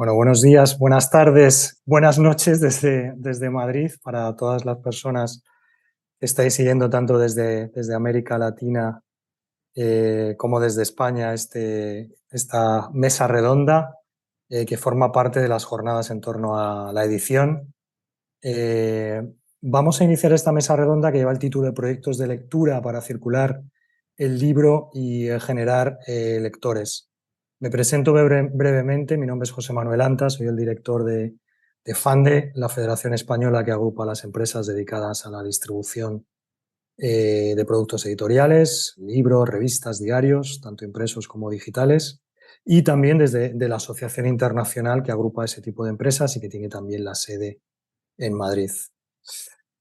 Bueno, buenos días, buenas tardes, buenas noches desde Madrid para todas las personas que estáis siguiendo tanto desde América Latina como desde España esta mesa redonda que forma parte de las jornadas en torno a la edición. Eh, Vamos a iniciar esta mesa redonda que lleva el título de Proyectos de lectura para circular el libro y generar lectores. Me presento brevemente, mi nombre es José Manuel Anta, soy el director de FANDE, la Federación Española que agrupa a las empresas dedicadas a la distribución de productos editoriales, libros, revistas, diarios, tanto impresos como digitales, y también de la Asociación Internacional que agrupa a ese tipo de empresas y que tiene también la sede en Madrid.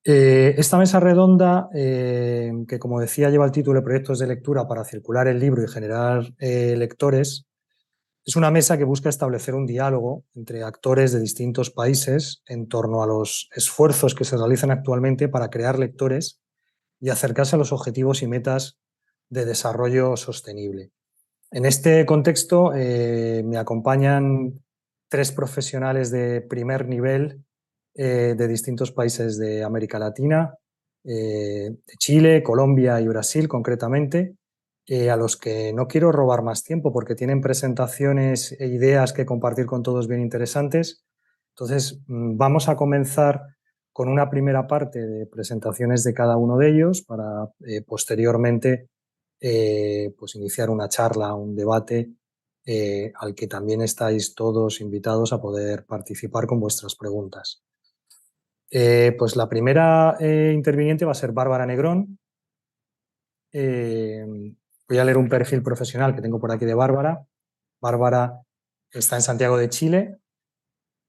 Esta mesa redonda, que como decía lleva el título de Proyectos de lectura para circular el libro y generar lectores, es una mesa que busca establecer un diálogo entre actores de distintos países en torno a los esfuerzos que se realizan actualmente para crear lectores y acercarse a los objetivos y metas de desarrollo sostenible. En este contexto me acompañan tres profesionales de primer nivel de distintos países de América Latina, de Chile, Colombia y Brasil concretamente, a los que no quiero robar más tiempo porque tienen presentaciones e ideas que compartir con todos bien interesantes. Entonces, vamos a comenzar con una primera parte de presentaciones de cada uno de ellos para posteriormente pues iniciar una charla, un debate al que también estáis todos invitados a poder participar con vuestras preguntas. Pues la primera interviniente va a ser Bárbara Negrón. Voy a leer un perfil profesional que tengo por aquí de Bárbara. Bárbara está en Santiago de Chile,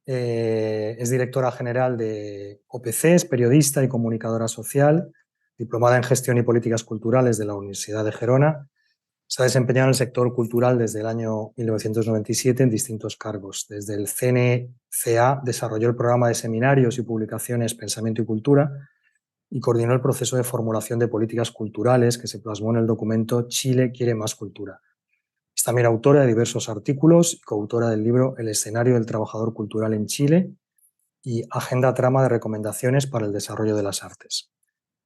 es directora general de OPC, es periodista y comunicadora social, diplomada en Gestión y Políticas Culturales de la Universidad de Gerona. Se ha desempeñado en el sector cultural desde el año 1997 en distintos cargos. Desde el CNCA desarrolló el programa de seminarios y publicaciones Pensamiento y Cultura y coordinó el proceso de formulación de políticas culturales que se plasmó en el documento Chile quiere más cultura. Es también autora de diversos artículos y coautora del libro El escenario del trabajador cultural en Chile y Agenda Trama de recomendaciones para el desarrollo de las artes.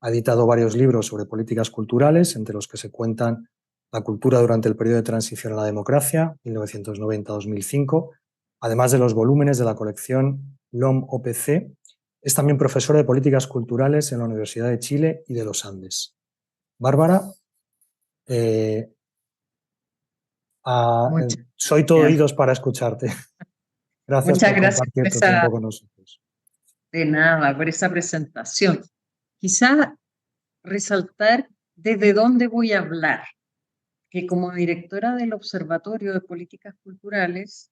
Ha editado varios libros sobre políticas culturales, entre los que se cuentan La cultura durante el periodo de transición a la democracia, 1990-2005, además de los volúmenes de la colección LOM-OPC. Es también profesora de políticas culturales en la Universidad de Chile y de los Andes. Bárbara, Muchas soy todo gracias. oídos para escucharte. Gracias Muchas por gracias compartir tu tiempo con nosotros. de nada, por esa presentación. Quizá resaltar desde dónde voy a hablar, que como directora del Observatorio de Políticas Culturales,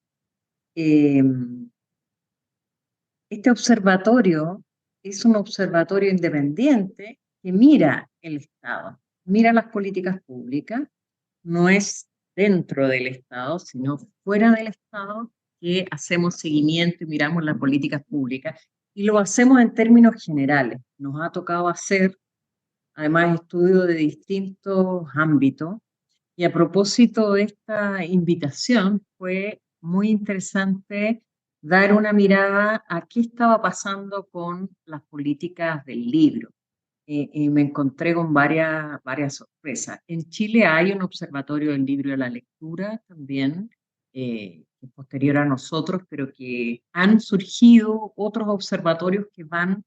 eh, este observatorio es un observatorio independiente que mira el Estado, mira las políticas públicas, no es dentro del Estado, sino fuera del Estado que hacemos seguimiento y miramos las políticas públicas y lo hacemos en términos generales. Nos ha tocado hacer, además, estudios de distintos ámbitos y a propósito de esta invitación fue muy interesante dar una mirada a qué estaba pasando con las políticas del libro y me encontré con varias sorpresas. En Chile hay un observatorio del libro y de la lectura también, que es posterior a nosotros, pero que han surgido otros observatorios que van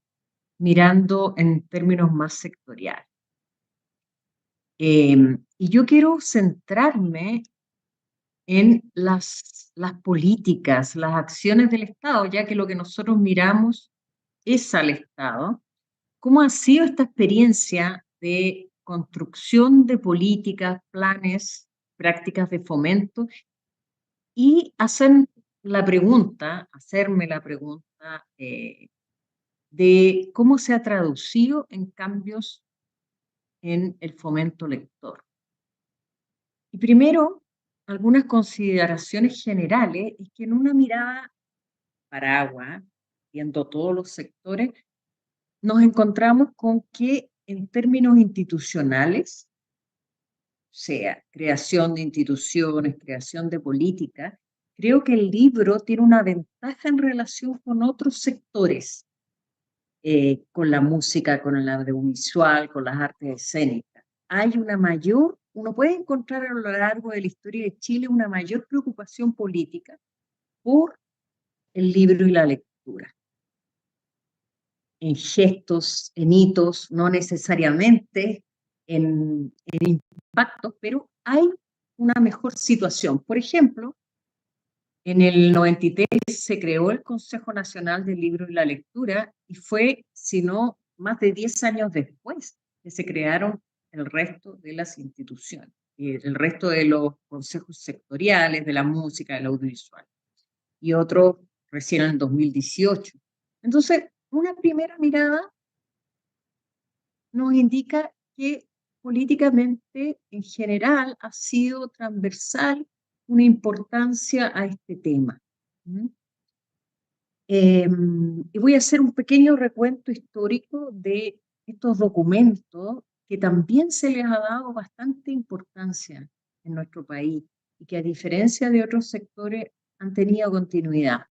mirando en términos más sectoriales. Y yo quiero centrarme en las políticas, las acciones del Estado, ya que lo que nosotros miramos es al Estado. ¿Cómo ha sido esta experiencia de construcción de políticas, planes, prácticas de fomento? Y hacerme la pregunta de cómo se ha traducido en cambios en el fomento lector. Y primero, algunas consideraciones generales, es que en una mirada paraguas, viendo todos los sectores, nos encontramos con que en términos institucionales, sea creación de instituciones, creación de políticas, creo que el libro tiene una ventaja en relación con otros sectores, con la música, con el audiovisual, con las artes escénicas. Hay una mayor, uno puede encontrar a lo largo de la historia de Chile una mayor preocupación política por el libro y la lectura, en gestos, en hitos, no necesariamente en impactos, pero hay una mejor situación. Por ejemplo, en el 93 se creó el Consejo Nacional del Libro y la Lectura y fue, si no, más de 10 años después que se crearon el resto de las instituciones, el resto de los consejos sectoriales, de la música, del audiovisual, y otro recién en el 2018. Entonces, una primera mirada nos indica que políticamente, en general, ha sido transversal una importancia a este tema. Y voy a hacer un pequeño recuento histórico de estos documentos que también se les ha dado bastante importancia en nuestro país y que, a diferencia de otros sectores, han tenido continuidad.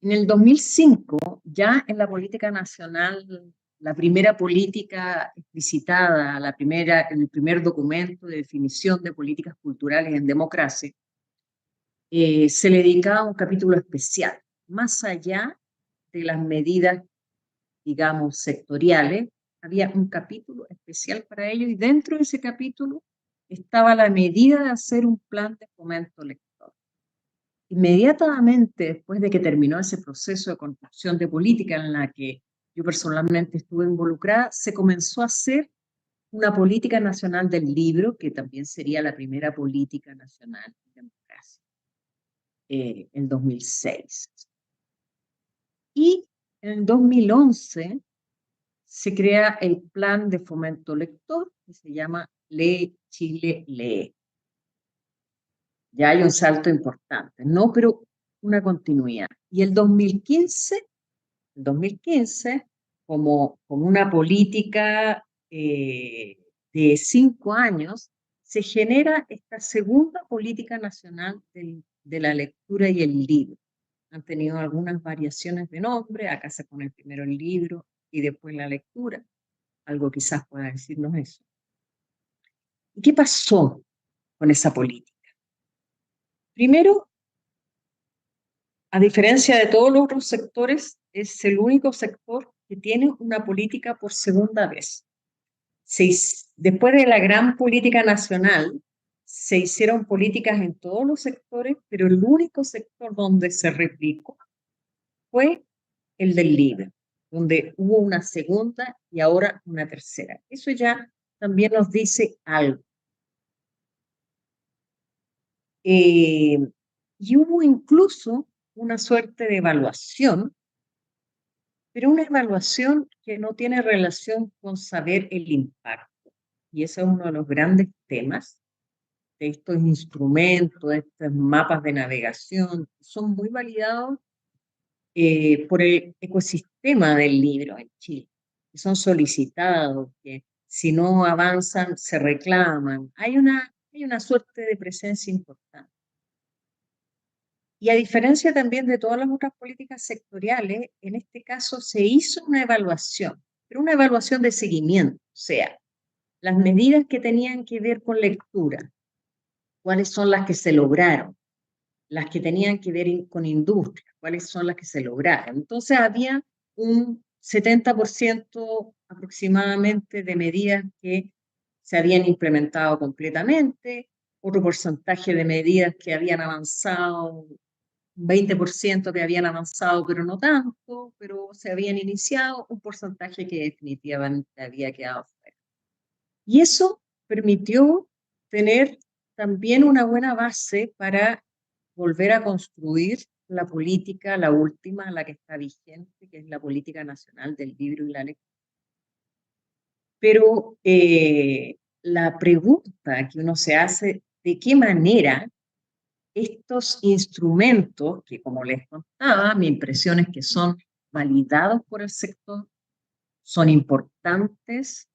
En el 2005, ya en la política nacional, la primera política explicitada, el primer documento de definición de políticas culturales en democracia, se le dedicaba un capítulo especial, más allá de las medidas, digamos, sectoriales, había un capítulo especial para ello y dentro de ese capítulo estaba la medida de hacer un plan de fomento lector. Inmediatamente después de que terminó ese proceso de construcción de política en la que yo personalmente estuve involucrada, se comenzó a hacer una política nacional del libro, que también sería la primera política nacional de democracia, en 2006. Y en 2011 se crea el plan de fomento lector, que se llama Lee Chile Lee. Ya hay un salto importante, ¿no? Pero una continuidad. Y el 2015 como una política de 5 años, se genera esta segunda política nacional de la lectura y el libro. Han tenido algunas variaciones de nombre, acá se pone primero el libro y después la lectura, algo quizás pueda decirnos eso. ¿Y qué pasó con esa política? Primero, a diferencia de todos los otros sectores, es el único sector que tiene una política por segunda vez. Después de la gran política nacional, se hicieron políticas en todos los sectores, pero el único sector donde se replicó fue el del libro, donde hubo una segunda y ahora una tercera. Eso ya también nos dice algo. Y hubo incluso una suerte de evaluación, pero una evaluación que no tiene relación con saber el impacto. Y ese es uno de los grandes temas de estos instrumentos, de estos mapas de navegación, que son muy validados por el ecosistema del libro en Chile, que son solicitados, que si no avanzan se reclaman. Hay una suerte de presencia importante. Y a diferencia también de todas las otras políticas sectoriales, en este caso se hizo una evaluación, pero una evaluación de seguimiento, o sea, las medidas que tenían que ver con lectura, cuáles son las que se lograron, las que tenían que ver con industria, cuáles son las que se lograron. Entonces había un 70% aproximadamente de medidas que se habían implementado completamente, otro porcentaje de medidas que habían avanzado, 20% que habían avanzado, pero no tanto, pero se habían iniciado, un porcentaje que definitivamente había quedado fuera. Y eso permitió tener también una buena base para volver a construir la política, la última, la que está vigente, que es la política nacional del libro y la lectura. Pero la pregunta que uno se hace, ¿de qué manera estos instrumentos, que como les contaba, mi impresión es que son validados por el sector, son importantes,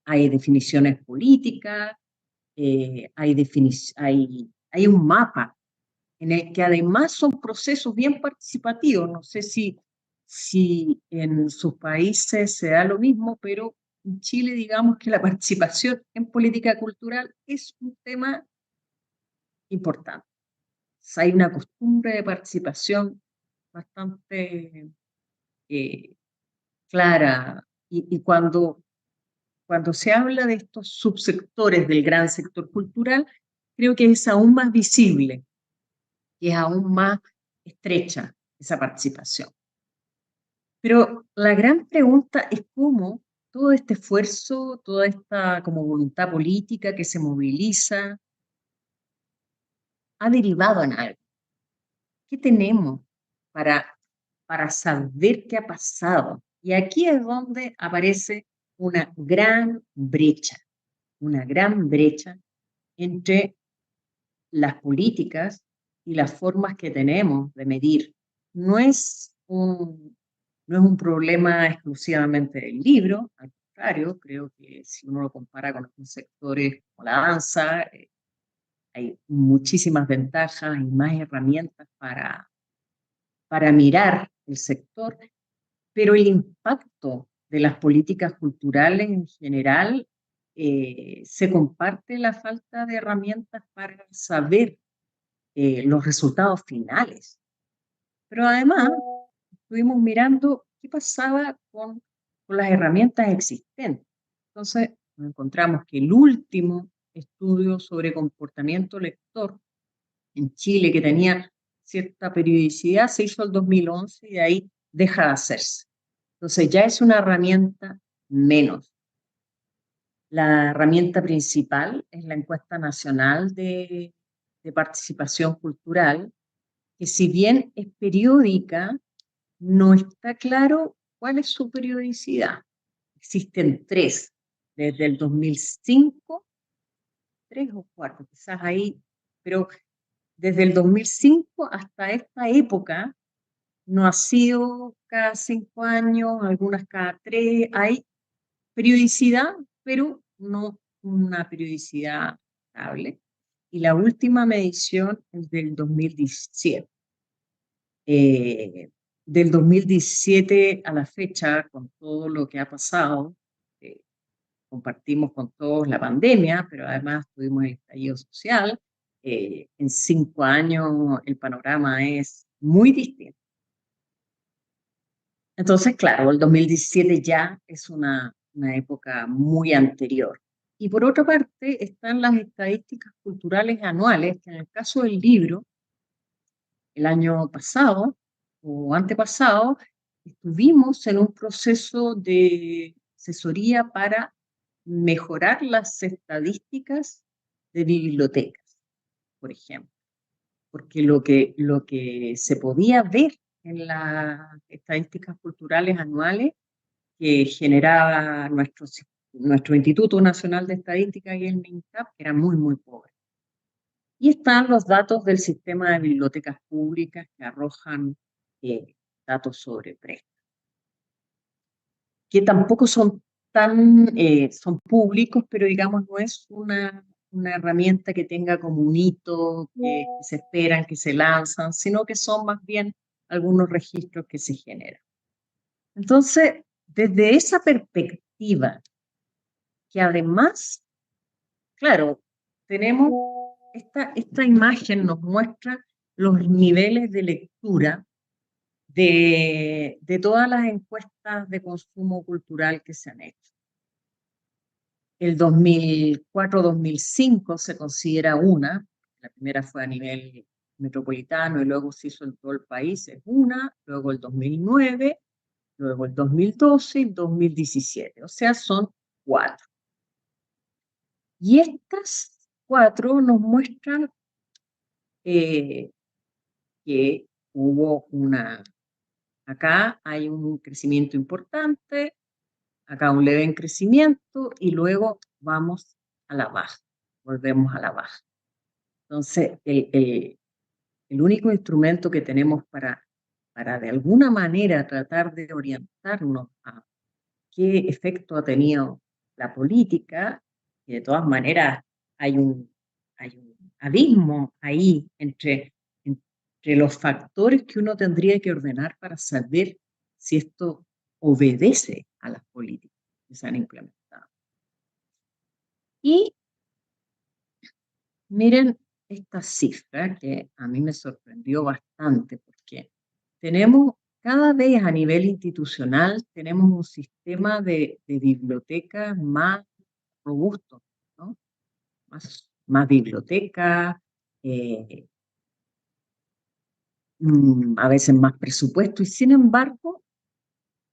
hay definiciones políticas, hay un mapa en el que además son procesos bien participativos. No sé si en sus países se da lo mismo, pero en Chile digamos que la participación en política cultural es un tema importante. Hay una costumbre de participación bastante clara y cuando se habla de estos subsectores del gran sector cultural, creo que es aún más visible y es aún más estrecha esa participación. Pero la gran pregunta es cómo todo este esfuerzo, toda esta como voluntad política que se moviliza, ha derivado en algo. ¿Qué tenemos para saber qué ha pasado? Y aquí es donde aparece una gran brecha entre las políticas y las formas que tenemos de medir. No es un problema exclusivamente del libro, al contrario, creo que si uno lo compara con otros sectores como la danza, hay muchísimas ventajas y más herramientas para mirar el sector, pero el impacto de las políticas culturales en general se comparte la falta de herramientas para saber los resultados finales. Pero además estuvimos mirando qué pasaba con las herramientas existentes. Entonces nos encontramos que el último estudio sobre comportamiento lector en Chile, que tenía cierta periodicidad, se hizo el 2011 y de ahí deja de hacerse. Entonces ya es una herramienta menos. La herramienta principal es la encuesta nacional de participación cultural, que si bien es periódica, no está claro cuál es su periodicidad. Existen tres, desde el 2005, tres o cuatro, quizás ahí, pero desde el 2005 hasta esta época no ha sido cada 5 años, algunas cada 3, hay periodicidad, pero no una periodicidad estable. Y la última medición es del 2017. Del 2017 a la fecha, con todo lo que ha pasado, compartimos con todos la pandemia, pero además tuvimos el estallido social. En 5 años el panorama es muy distinto. Entonces, claro, el 2017 ya es una época muy anterior. Y por otra parte están las estadísticas culturales anuales, que en el caso del libro, el año pasado o antepasado, estuvimos en un proceso de asesoría para mejorar las estadísticas de bibliotecas, por ejemplo. Porque lo que se podía ver en las estadísticas culturales anuales que generaba nuestro Instituto Nacional de Estadística y el MINCAP era muy, muy pobre. Y están los datos del sistema de bibliotecas públicas que arrojan datos sobre préstamos, que tampoco son son públicos, pero digamos no es una herramienta que tenga como un hito, que se esperan, que se lanzan, sino que son más bien algunos registros que se generan. Entonces, desde esa perspectiva, que además, claro, tenemos esta imagen nos muestra los niveles de lectura de todas las encuestas de consumo cultural que se han hecho. El 2004-2005 se considera una, la primera fue a nivel metropolitano y luego se hizo en todo el país, es una, luego el 2009, luego el 2012 y el 2017, o sea, son 4. Y estas 4 nos muestran que hubo acá hay un crecimiento importante, acá un leve crecimiento y luego vamos a la baja, volvemos a la baja. Entonces, el único instrumento que tenemos para de alguna manera tratar de orientarnos a qué efecto ha tenido la política, y de todas maneras hay un abismo ahí entre entre los factores que uno tendría que ordenar para saber si esto obedece a las políticas que se han implementado. Y miren esta cifra que a mí me sorprendió bastante, porque tenemos cada vez a nivel institucional, tenemos un sistema de bibliotecas más robusto, ¿no? Más bibliotecas, a veces más presupuesto, y sin embargo,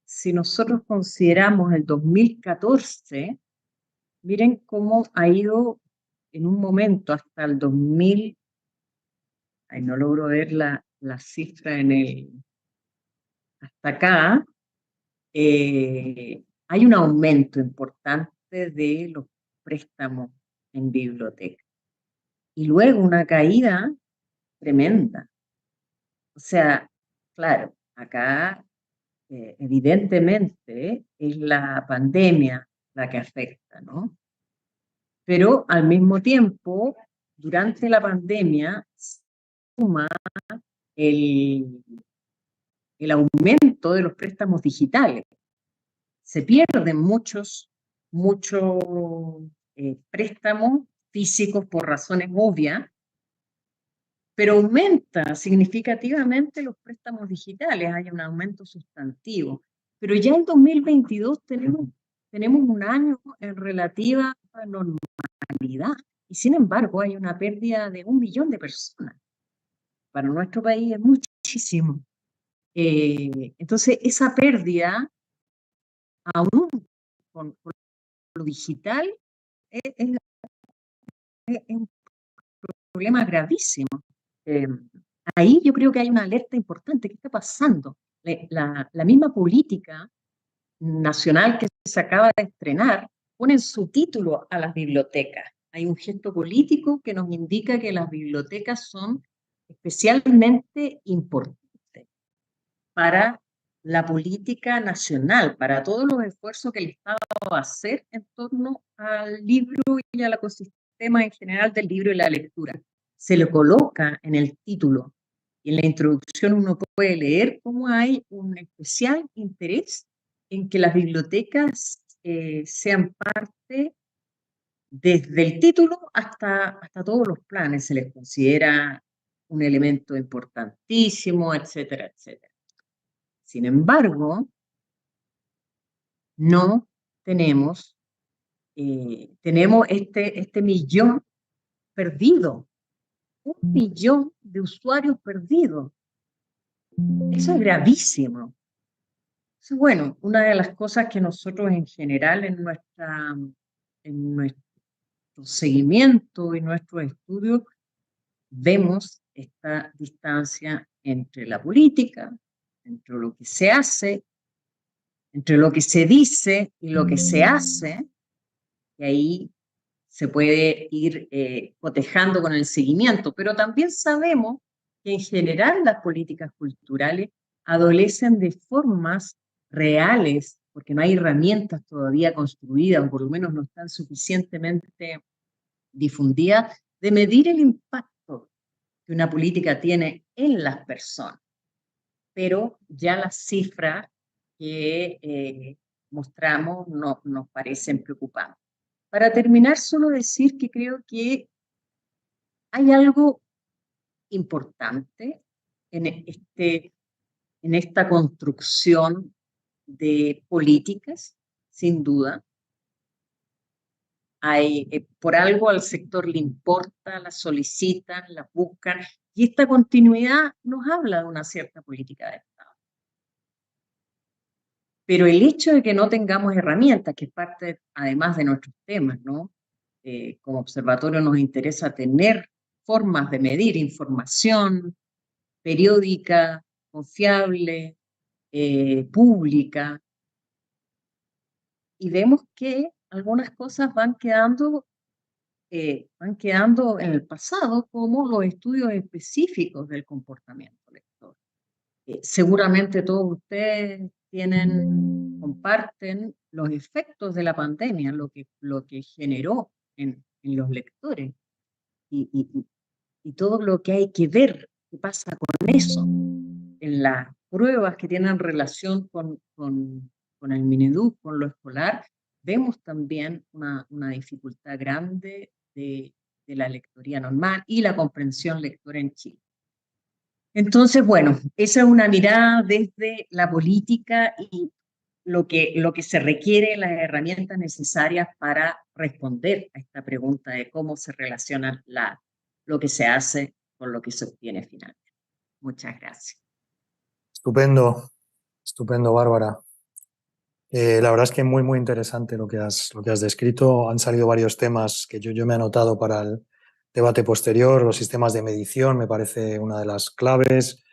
si nosotros consideramos el 2014, miren cómo ha ido en un momento hasta el 2000, ay, no logro ver la cifra hasta acá, hay un aumento importante de los préstamos en biblioteca y luego una caída tremenda. O sea, claro, acá evidentemente es la pandemia la que afecta, ¿no? Pero al mismo tiempo, durante la pandemia, suma el, el aumento de los préstamos digitales. Se pierden muchos préstamos físicos por razones obvias, pero aumenta significativamente los préstamos digitales, hay un aumento sustantivo. Pero ya en 2022 tenemos un año en relativa normalidad y sin embargo hay una pérdida de 1 millón de personas. Para nuestro país es muchísimo. Entonces esa pérdida, aún con lo digital, es un problema gravísimo. Ahí yo creo que hay una alerta importante. ¿Qué está pasando? La misma política nacional que se acaba de estrenar pone en su título a las bibliotecas. Hay un gesto político que nos indica que las bibliotecas son especialmente importantes para la política nacional, para todos los esfuerzos que el Estado va a hacer en torno al libro y al ecosistema en general del libro y la lectura. Se lo coloca en el título y en la introducción uno puede leer cómo hay un especial interés en que las bibliotecas sean parte desde el título hasta todos los planes. Se les considera un elemento importantísimo, etcétera, etcétera. Sin embargo, no tenemos este millón perdido, 1 millón de usuarios perdidos. Eso es gravísimo. Entonces, bueno, una de las cosas que nosotros en general en nuestro seguimiento y nuestro estudio vemos esta distancia entre la política, entre lo que se hace, entre lo que se dice y lo que se hace, y ahí se puede ir cotejando con el seguimiento, pero también sabemos que en general las políticas culturales adolecen de formas reales, porque no hay herramientas todavía construidas, o por lo menos no están suficientemente difundidas, de medir el impacto que una política tiene en las personas. Pero ya las cifras que mostramos nos parecen preocupantes. Para terminar, solo decir que creo que hay algo importante en esta construcción de políticas, sin duda. Por algo al sector le importa, la solicitan, la buscan, y esta continuidad nos habla de una cierta política de Estado. Pero el hecho de que no tengamos herramientas, que es parte además de nuestros temas, ¿no? Como observatorio nos interesa tener formas de medir información periódica, confiable, pública, y vemos que algunas cosas van quedando en el pasado, como los estudios específicos del comportamiento lector. Seguramente todos ustedes comparten los efectos de la pandemia, lo que generó en los lectores y todo lo que hay que ver ¿Qué pasa con eso? En las pruebas que tienen relación con el Mineduc, con lo escolar, vemos también una dificultad grande de la lectoría normal y la comprensión lectora en Chile. Entonces, bueno, esa es una mirada desde la política y lo que se requiere, las herramientas necesarias para responder a esta pregunta de cómo se relaciona lo que se hace con lo que se obtiene finalmente. Muchas gracias. Estupendo, estupendo, Bárbara. La verdad es que muy, muy interesante lo que has descrito. Han salido varios temas que yo me he anotado para el debate posterior. Los sistemas de medición me parece una de las claves.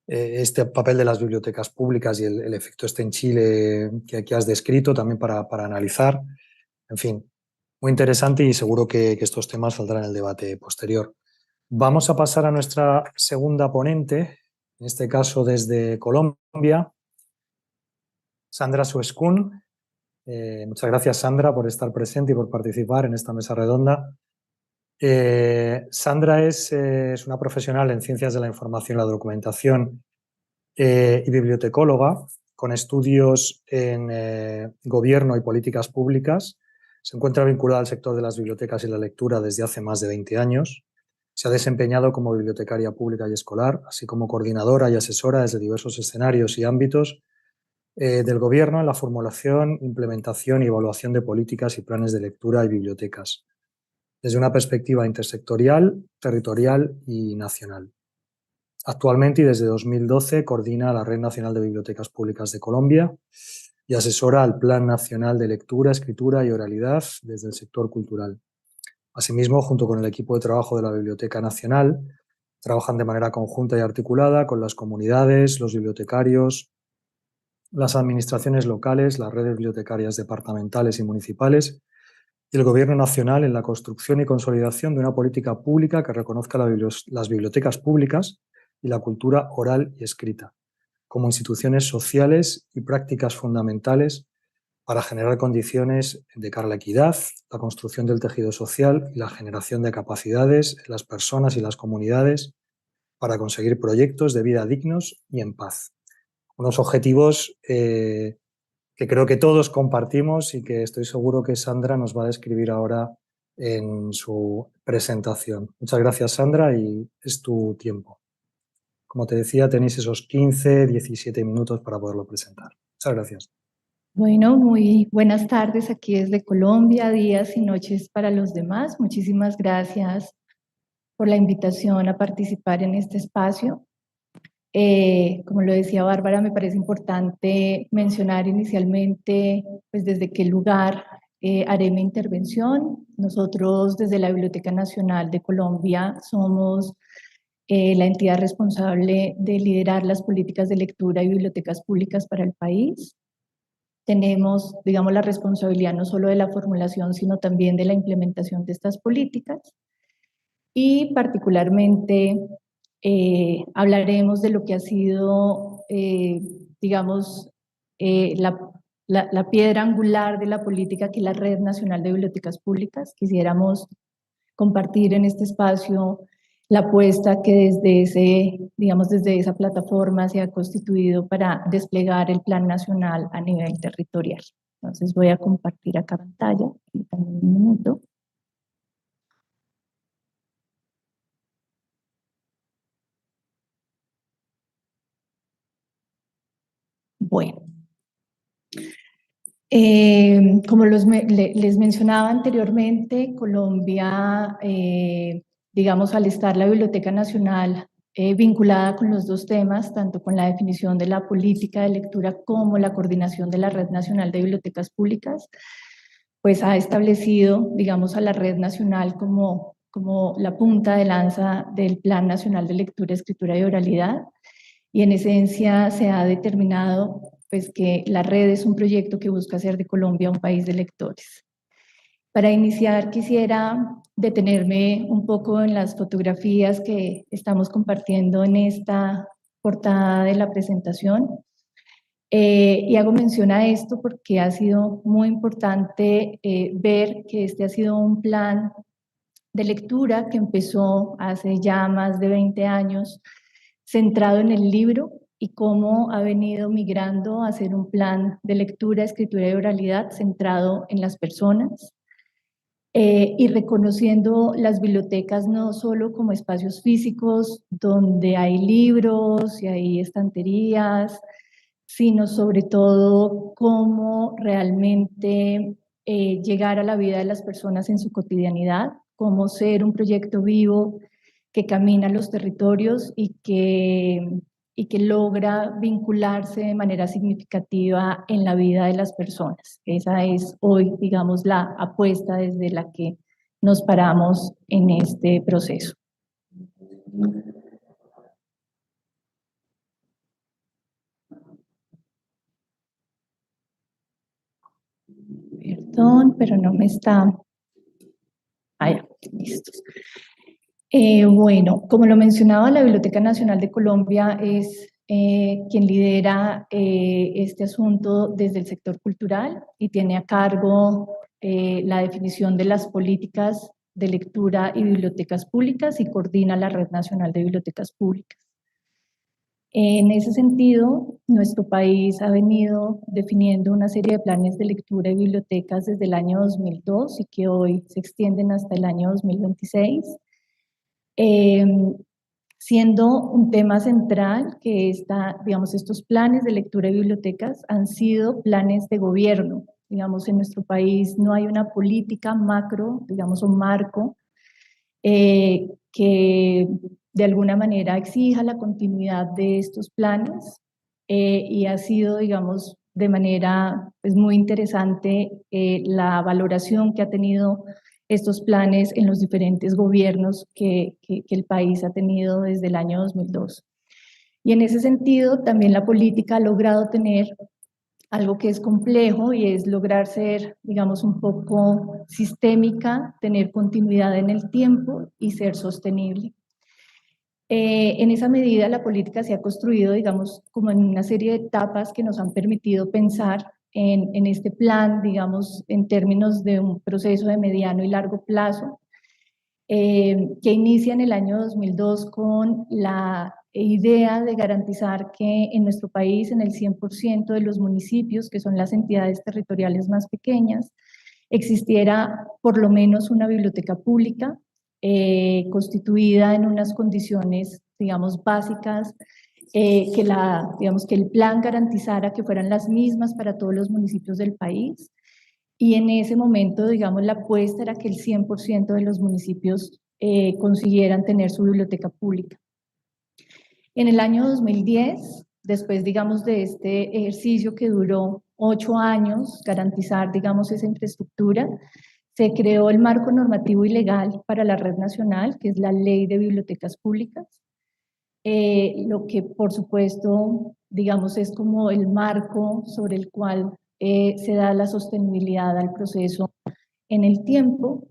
Este papel de las bibliotecas públicas y el efecto este en Chile que has descrito también para analizar. En fin, muy interesante y seguro que estos temas saldrán en el debate posterior. Vamos a pasar a nuestra segunda ponente, en este caso desde Colombia, Sandra Suescún. Muchas gracias, Sandra, por estar presente y por participar en esta mesa redonda. Sandra es una profesional en ciencias de la información y la documentación y bibliotecóloga, con estudios en gobierno y políticas públicas. Se encuentra vinculada al sector de las bibliotecas y la lectura desde hace más de 20 años. Se ha desempeñado como bibliotecaria pública y escolar, así como coordinadora y asesora desde diversos escenarios y ámbitos del Gobierno en la formulación, implementación y evaluación de políticas y planes de lectura y bibliotecas, desde una perspectiva intersectorial, territorial y nacional. Actualmente y desde 2012 coordina la Red Nacional de Bibliotecas Públicas de Colombia y asesora al Plan Nacional de Lectura, Escritura y Oralidad desde el sector cultural. Asimismo, junto con el equipo de trabajo de la Biblioteca Nacional, trabajan de manera conjunta y articulada con las comunidades, los bibliotecarios, las administraciones locales, las redes bibliotecarias departamentales y municipales y el Gobierno nacional en la construcción y consolidación de una política pública que reconozca las bibliotecas públicas y la cultura oral y escrita como instituciones sociales y prácticas fundamentales para generar condiciones de cara a la equidad, la construcción del tejido social y la generación de capacidades en las personas y las comunidades para conseguir proyectos de vida dignos y en paz. Unos objetivos que creo que todos compartimos y que estoy seguro que Sandra nos va a describir ahora en su presentación. Muchas gracias, Sandra, y es tu tiempo. Como te decía, tenéis esos 15, 17 minutos para poderlo presentar. Muchas gracias. Bueno, muy buenas tardes aquí desde Colombia, días y noches para los demás. Muchísimas gracias por la invitación a participar en este espacio. Como lo decía Bárbara, me parece importante mencionar inicialmente pues desde qué lugar haré mi intervención. Nosotros desde la Biblioteca Nacional de Colombia somos la entidad responsable de liderar las políticas de lectura y bibliotecas públicas para el país. Tenemos, digamos, la responsabilidad no solo de la formulación, sino también de la implementación de estas políticas. Y particularmente hablaremos de lo que ha sido, digamos, la piedra angular de la política, que es la Red Nacional de Bibliotecas Públicas. Quisiéramos compartir en este espacio la apuesta que desde esa plataforma se ha constituido para desplegar el Plan Nacional a nivel territorial. Entonces voy a compartir acá pantalla, también un minuto. Bueno, como les mencionaba anteriormente, Colombia, digamos, al estar la Biblioteca Nacional vinculada con los dos temas, tanto con la definición de la política de lectura como la coordinación de la Red Nacional de Bibliotecas Públicas, pues ha establecido, digamos, a la Red Nacional como la punta de lanza del Plan Nacional de Lectura, Escritura y Oralidad, y en esencia se ha determinado pues que la red es un proyecto que busca hacer de Colombia un país de lectores. Para iniciar quisiera detenerme un poco en las fotografías que estamos compartiendo en esta portada de la presentación. Y hago mención a esto porque ha sido muy importante ver que este ha sido un plan de lectura que empezó hace ya más de 20 años, centrado en el libro y cómo ha venido migrando a ser un plan de lectura, escritura y oralidad centrado en las personas, y reconociendo las bibliotecas no solo como espacios físicos donde hay libros y hay estanterías, sino sobre todo cómo realmente llegar a la vida de las personas en su cotidianidad, cómo ser un proyecto vivo que camina los territorios y que logra vincularse de manera significativa en la vida de las personas. Esa es hoy, digamos, la apuesta desde la que nos paramos en este proceso. Perdón, pero no me está... Ah, ya, listo. Bueno, como lo mencionaba, la Biblioteca Nacional de Colombia es quien lidera este asunto desde el sector cultural y tiene a cargo la definición de las políticas de lectura y bibliotecas públicas y coordina la Red Nacional de Bibliotecas Públicas. En ese sentido, nuestro país ha venido definiendo una serie de planes de lectura y bibliotecas desde el año 2002 y que hoy se extienden hasta el año 2026. Siendo un tema central que digamos, estos planes de lectura y bibliotecas han sido planes de gobierno. Digamos, en nuestro país no hay una política macro, digamos, un marco que de alguna manera exija la continuidad de estos planes y ha sido, digamos, de manera pues, muy interesante la valoración que ha tenido estos planes en los diferentes gobiernos que el país ha tenido desde el año 2002. Y en ese sentido, también la política ha logrado tener algo que es complejo y es lograr ser, digamos, un poco sistémica, tener continuidad en el tiempo y ser sostenible. En esa medida, la política se ha construido, digamos, como en una serie de etapas que nos han permitido pensar en este plan, digamos, en términos de un proceso de mediano y largo plazo, que inicia en el año 2002 con la idea de garantizar que en nuestro país, en el 100% de los municipios, que son las entidades territoriales más pequeñas, existiera por lo menos una biblioteca pública constituida en unas condiciones, digamos, básicas, digamos, que el plan garantizara que fueran las mismas para todos los municipios del país. Y en ese momento, digamos, la apuesta era que el 100% de los municipios consiguieran tener su biblioteca pública. En el año 2010, después, digamos, de este ejercicio que duró 8 años, garantizar, digamos, esa infraestructura, se creó el marco normativo y legal para la red nacional, que es la Ley de Bibliotecas Públicas, lo que, por supuesto, digamos, es como el marco sobre el cual se da la sostenibilidad al proceso en el tiempo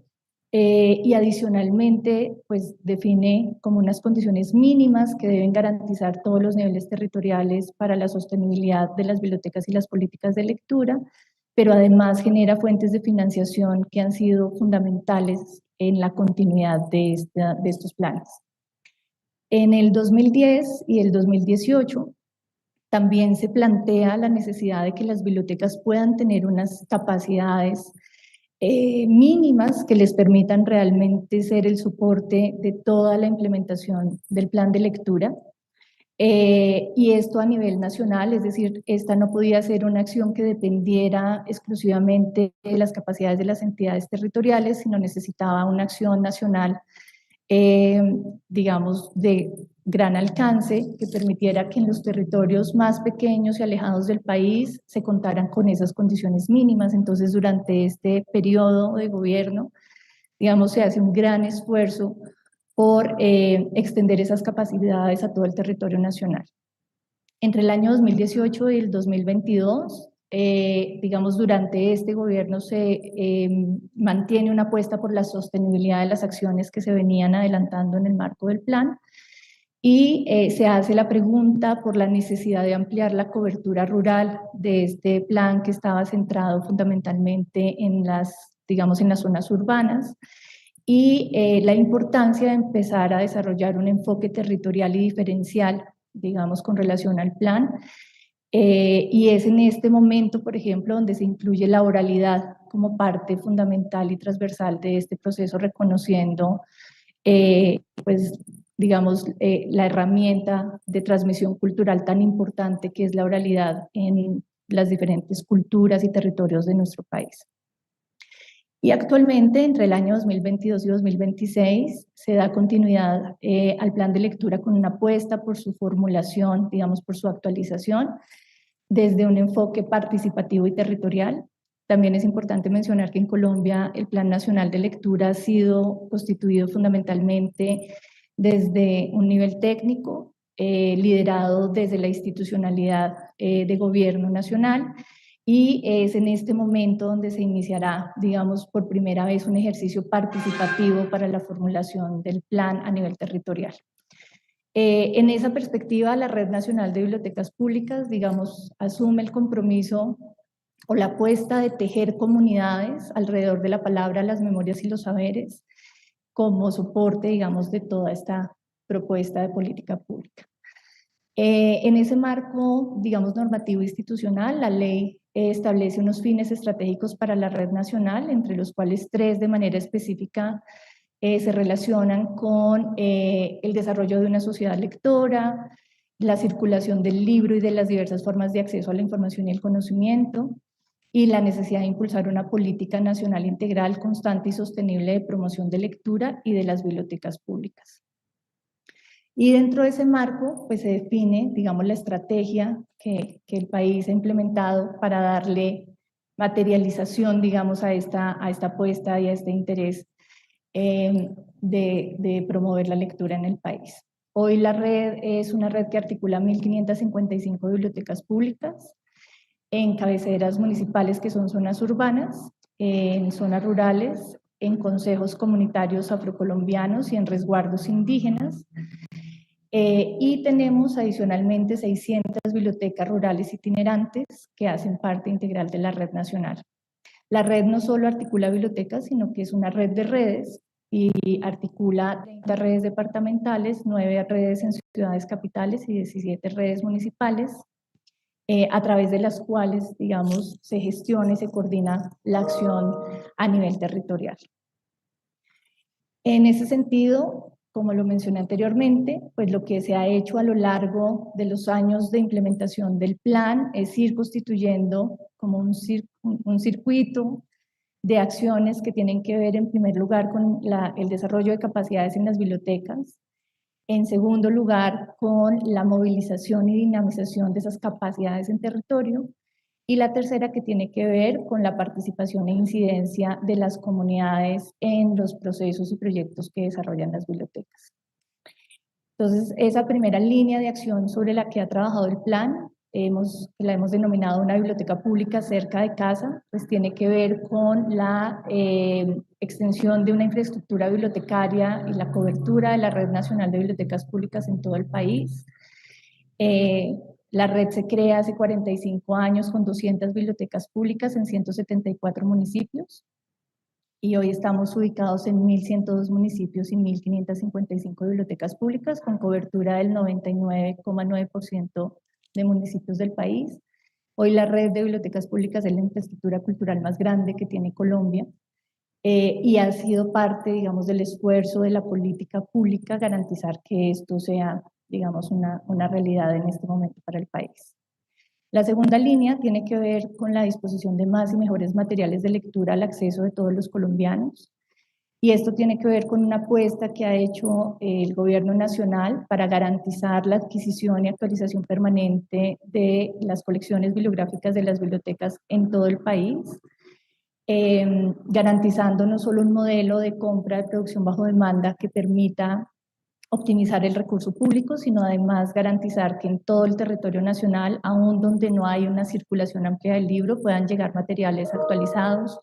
y adicionalmente pues define como unas condiciones mínimas que deben garantizar todos los niveles territoriales para la sostenibilidad de las bibliotecas y las políticas de lectura, pero además genera fuentes de financiación que han sido fundamentales en la continuidad de estos planes. En el 2010 y el 2018 también se plantea la necesidad de que las bibliotecas puedan tener unas capacidades mínimas que les permitan realmente ser el soporte de toda la implementación del plan de lectura. Y esto a nivel nacional, es decir, esta no podía ser una acción que dependiera exclusivamente de las capacidades de las entidades territoriales, sino necesitaba una acción nacional, digamos, de gran alcance que permitiera que en los territorios más pequeños y alejados del país se contaran con esas condiciones mínimas. Entonces, durante este periodo de gobierno, digamos, se hace un gran esfuerzo por extender esas capacidades a todo el territorio nacional. Entre el año 2018 y el 2022, digamos, durante este gobierno se mantiene una apuesta por la sostenibilidad de las acciones que se venían adelantando en el marco del plan y se hace la pregunta por la necesidad de ampliar la cobertura rural de este plan que estaba centrado fundamentalmente en las, digamos, en las zonas urbanas y la importancia de empezar a desarrollar un enfoque territorial y diferencial, digamos, con relación al plan. Y es en este momento, por ejemplo, donde se incluye la oralidad como parte fundamental y transversal de este proceso, reconociendo, pues, digamos, la herramienta de transmisión cultural tan importante que es la oralidad en las diferentes culturas y territorios de nuestro país. Y actualmente, entre el año 2022 y 2026, se da continuidad al plan de lectura con una apuesta por su formulación, digamos, por su actualización, desde un enfoque participativo y territorial. También es importante mencionar que en Colombia el Plan Nacional de Lectura ha sido constituido fundamentalmente desde un nivel técnico, liderado desde la institucionalidad de gobierno nacional, y es en este momento donde se iniciará, digamos, por primera vez un ejercicio participativo para la formulación del plan a nivel territorial. En esa perspectiva, la Red Nacional de Bibliotecas Públicas, digamos, asume el compromiso o la apuesta de tejer comunidades alrededor de la palabra, las memorias y los saberes como soporte, digamos, de toda esta propuesta de política pública. En ese marco, digamos, normativo institucional, la ley establece unos fines estratégicos para la Red Nacional, entre los cuales 3 de manera específica se relacionan con el desarrollo de una sociedad lectora, la circulación del libro y de las diversas formas de acceso a la información y el conocimiento, y la necesidad de impulsar una política nacional integral, constante y sostenible de promoción de lectura y de las bibliotecas públicas. Y dentro de ese marco, pues se define, digamos, la estrategia que el país ha implementado para darle materialización, digamos, a esta apuesta y a este interés de promover la lectura en el país. Hoy la red es una red que articula 1.555 bibliotecas públicas en cabeceras municipales que son zonas urbanas, en zonas rurales, en consejos comunitarios afrocolombianos y en resguardos indígenas. Y tenemos adicionalmente 600 bibliotecas rurales itinerantes que hacen parte integral de la red nacional. La red no solo articula bibliotecas, sino que es una red de redes y articula 30 redes departamentales, 9 redes en ciudades capitales y 17 redes municipales, a través de las cuales, digamos, se gestiona y se coordina la acción a nivel territorial. En ese sentido, como lo mencioné anteriormente, pues lo que se ha hecho a lo largo de los años de implementación del plan es ir constituyendo como un circuito de acciones que tienen que ver en primer lugar con el desarrollo de capacidades en las bibliotecas, en segundo lugar con la movilización y dinamización de esas capacidades en territorio, y la tercera que tiene que ver con la participación e incidencia de las comunidades en los procesos y proyectos que desarrollan las bibliotecas. Entonces, esa primera línea de acción sobre la que ha trabajado el plan, la hemos denominado una biblioteca pública cerca de casa, pues tiene que ver con la extensión de una infraestructura bibliotecaria y la cobertura de la Red Nacional de Bibliotecas Públicas en todo el país. La red se crea hace 45 años con 200 bibliotecas públicas en 174 municipios y hoy estamos ubicados en 1.102 municipios y 1.555 bibliotecas públicas con cobertura del 99,9% de municipios del país. Hoy la red de bibliotecas públicas es la infraestructura cultural más grande que tiene Colombia y ha sido parte, digamos, del esfuerzo de la política pública garantizar que esto sea, digamos, una realidad en este momento para el país. La segunda línea tiene que ver con la disposición de más y mejores materiales de lectura al acceso de todos los colombianos. Y esto tiene que ver con una apuesta que ha hecho el gobierno nacional para garantizar la adquisición y actualización permanente de las colecciones bibliográficas de las bibliotecas en todo el país, garantizando no solo un modelo de compra de producción bajo demanda que permita optimizar el recurso público, sino además garantizar que en todo el territorio nacional, aún donde no hay una circulación amplia del libro, puedan llegar materiales actualizados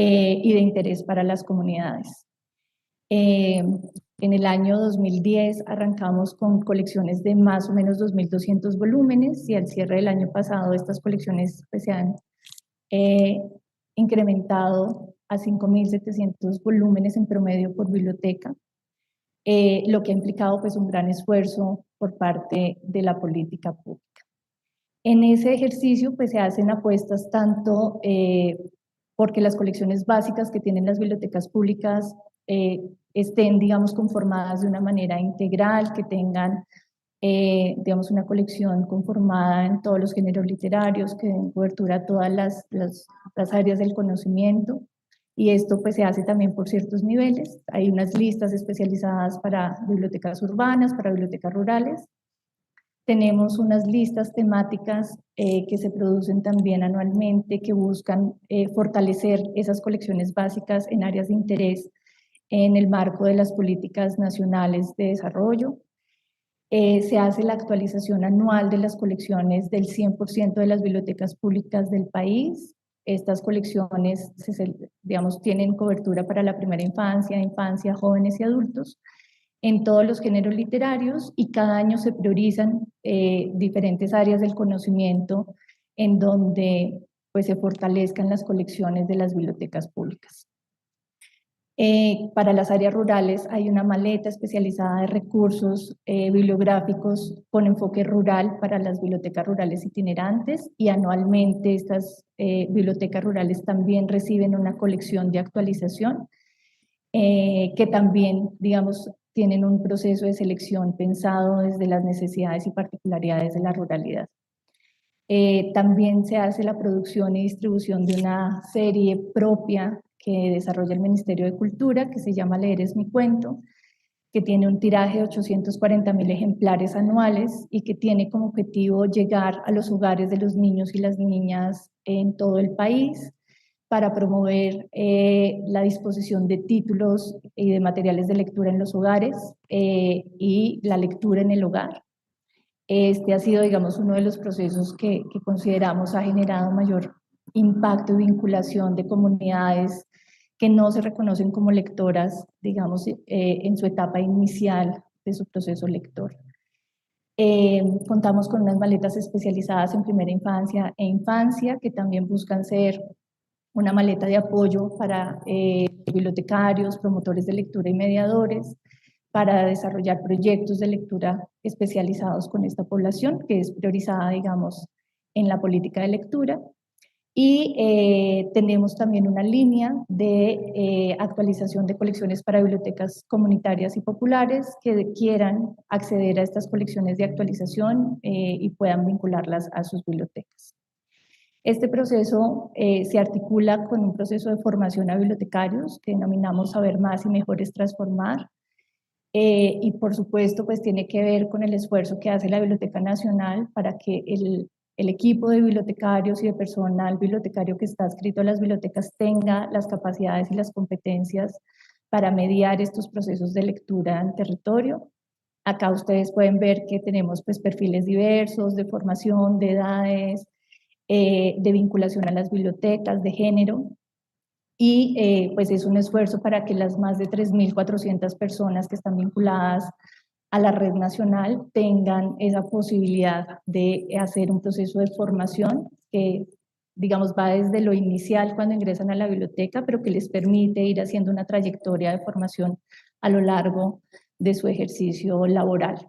y de interés para las comunidades. En el año 2010 arrancamos con colecciones de más o menos 2.200 volúmenes y al cierre del año pasado estas colecciones pues, se han incrementado a 5.700 volúmenes en promedio por biblioteca, lo que ha implicado pues un gran esfuerzo por parte de la política pública. En ese ejercicio pues se hacen apuestas tanto porque las colecciones básicas que tienen las bibliotecas públicas estén, digamos, conformadas de una manera integral, que tengan, digamos, una colección conformada en todos los géneros literarios, que den cobertura a todas las áreas del conocimiento. Y esto pues se hace también por ciertos niveles. Hay unas listas especializadas para bibliotecas urbanas, para bibliotecas rurales. Tenemos unas listas temáticas que se producen también anualmente, que buscan fortalecer esas colecciones básicas en áreas de interés en el marco de las políticas nacionales de desarrollo. Se hace la actualización anual de las colecciones del 100% de las bibliotecas públicas del país. Estas colecciones, digamos, tienen cobertura para la primera infancia, jóvenes y adultos, en todos los géneros literarios, y cada año se priorizan diferentes áreas del conocimiento en donde pues, se fortalezcan las colecciones de las bibliotecas públicas. Para las áreas rurales hay una maleta especializada de recursos bibliográficos con enfoque rural para las bibliotecas rurales itinerantes, y anualmente estas bibliotecas rurales también reciben una colección de actualización que también, digamos, tienen un proceso de selección pensado desde las necesidades y particularidades de la ruralidad. También se hace la producción y distribución de una serie propia que desarrolla el Ministerio de Cultura, que se llama Leer es mi cuento, que tiene un tiraje de 840.000 ejemplares anuales y que tiene como objetivo llegar a los hogares de los niños y las niñas en todo el país para promover la disposición de títulos y de materiales de lectura en los hogares y la lectura en el hogar. Este ha sido, digamos, uno de los procesos que consideramos ha generado mayor impacto y vinculación de comunidades que no se reconocen como lectoras, digamos, en su etapa inicial de su proceso lector. Contamos con unas maletas especializadas en primera infancia e infancia, que también buscan ser una maleta de apoyo para bibliotecarios, promotores de lectura y mediadores, para desarrollar proyectos de lectura especializados con esta población, que es priorizada, digamos, en la política de lectura. Y tenemos también una línea de actualización de colecciones para bibliotecas comunitarias y populares que quieran acceder a estas colecciones de actualización y puedan vincularlas a sus bibliotecas. Este proceso se articula con un proceso de formación a bibliotecarios que denominamos Saber Más y Mejor es Transformar. Y por supuesto, pues tiene que ver con el esfuerzo que hace la Biblioteca Nacional para que el equipo de bibliotecarios y de personal bibliotecario que está adscrito a las bibliotecas tenga las capacidades y las competencias para mediar estos procesos de lectura en territorio. Acá ustedes pueden ver que tenemos pues perfiles diversos de formación, de edades, de vinculación a las bibliotecas, de género, y pues es un esfuerzo para que las más de 3.400 personas que están vinculadas a la red nacional tengan esa posibilidad de hacer un proceso de formación que, digamos, va desde lo inicial cuando ingresan a la biblioteca, pero que les permite ir haciendo una trayectoria de formación a lo largo de su ejercicio laboral.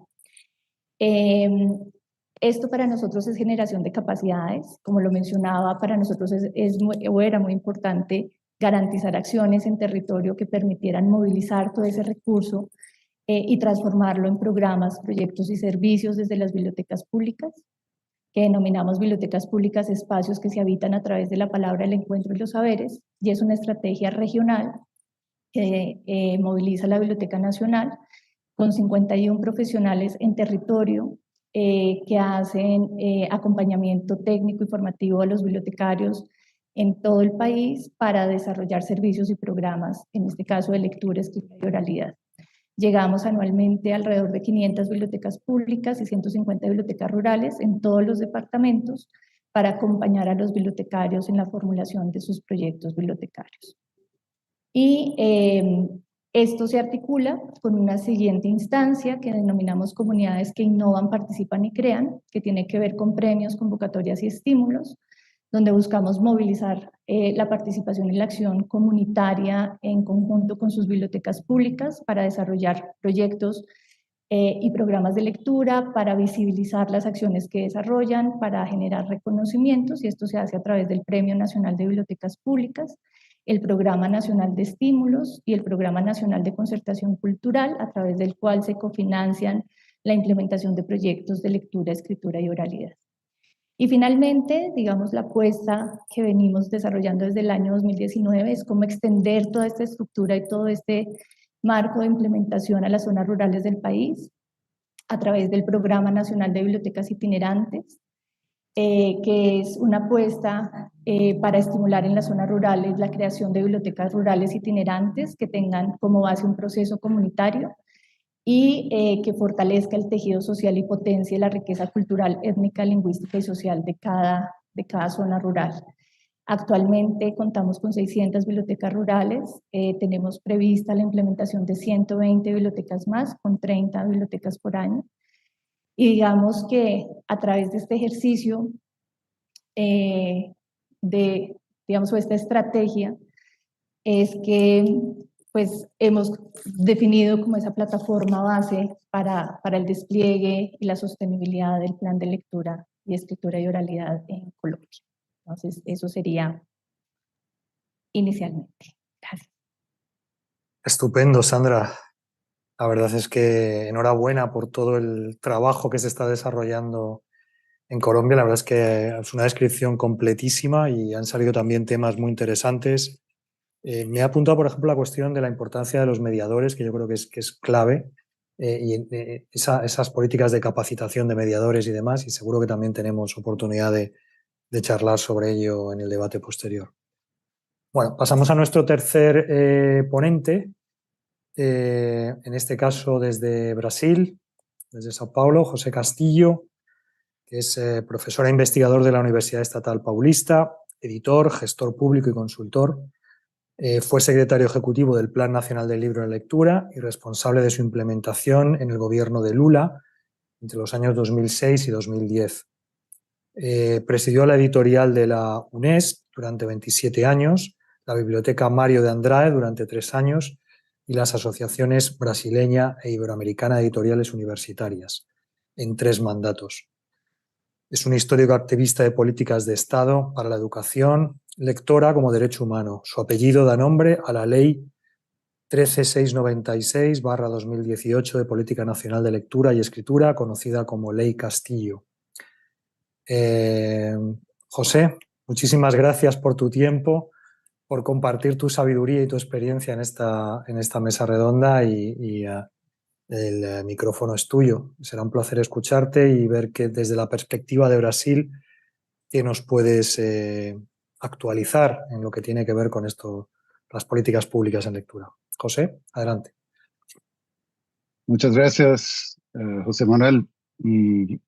Esto para nosotros es generación de capacidades. Como lo mencionaba, para nosotros era muy importante garantizar acciones en territorio que permitieran movilizar todo ese recurso y transformarlo en programas, proyectos y servicios desde las bibliotecas públicas, que denominamos bibliotecas públicas, espacios que se habitan a través de la palabra, el encuentro y los saberes, y es una estrategia regional que moviliza la Biblioteca Nacional con 51 profesionales en territorio que hacen acompañamiento técnico y formativo a los bibliotecarios en todo el país para desarrollar servicios y programas, en este caso de lectura, escritura y oralidad. Llegamos anualmente a alrededor de 500 bibliotecas públicas y 150 bibliotecas rurales en todos los departamentos para acompañar a los bibliotecarios en la formulación de sus proyectos bibliotecarios. Y esto se articula con una siguiente instancia que denominamos comunidades que innovan, participan y crean, que tiene que ver con premios, convocatorias y estímulos, donde buscamos movilizar la participación y la acción comunitaria en conjunto con sus bibliotecas públicas para desarrollar proyectos y programas de lectura, para visibilizar las acciones que desarrollan, para generar reconocimientos, y esto se hace a través del Premio Nacional de Bibliotecas Públicas, el Programa Nacional de Estímulos y el Programa Nacional de Concertación Cultural, a través del cual se cofinancian la implementación de proyectos de lectura, escritura y oralidad. Y finalmente, digamos, la apuesta que venimos desarrollando desde el año 2019 es cómo extender toda esta estructura y todo este marco de implementación a las zonas rurales del país a través del Programa Nacional de Bibliotecas Itinerantes, que es una apuesta para estimular en las zonas rurales la creación de bibliotecas rurales itinerantes que tengan como base un proceso comunitario y que fortalezca el tejido social y potencie la riqueza cultural, étnica, lingüística y social de cada zona rural. Actualmente contamos con 600 bibliotecas rurales, tenemos prevista la implementación de 120 bibliotecas más, con 30 bibliotecas por año. Y digamos que a través de este ejercicio digamos, esta estrategia, es que pues hemos definido como esa plataforma base para el despliegue y la sostenibilidad del plan de lectura y escritura y oralidad en Colombia. Entonces, eso sería inicialmente. Gracias. Estupendo, Sandra. La verdad es que enhorabuena por todo el trabajo que se está desarrollando en Colombia. La verdad es que es una descripción completísima y han salido también temas muy interesantes. Me ha apuntado, por ejemplo, la cuestión de la importancia de los mediadores, que yo creo que es clave, esas políticas de capacitación de mediadores y demás, y seguro que también tenemos oportunidad de charlar sobre ello en el debate posterior. Bueno, pasamos a nuestro tercer ponente, en este caso desde Brasil, desde Sao Paulo, José Castillo, que es profesor e investigador de la Universidad Estatal Paulista, editor, gestor público y consultor. Fue secretario ejecutivo del Plan Nacional del Libro en Lectura y responsable de su implementación en el gobierno de Lula entre los años 2006 y 2010. Presidió la editorial de la UNESP durante 27 años, la Biblioteca Mário de Andrade durante 3 años y las asociaciones brasileña e iberoamericana de editoriales universitarias en 3 mandatos. Es un histórico activista de políticas de Estado para la educación, lectora como derecho humano. Su apellido da nombre a la Ley 13696/2018 de Política Nacional de Lectura y Escritura, conocida como Ley Castillo. José, muchísimas gracias por tu tiempo, por compartir tu sabiduría y tu experiencia en esta mesa redonda y el micrófono es tuyo. Será un placer escucharte y ver que desde la perspectiva de Brasil que nos puedes actualizar en lo que tiene que ver con esto, las políticas públicas en lectura. José, adelante. Muchas gracias, José Manuel. Y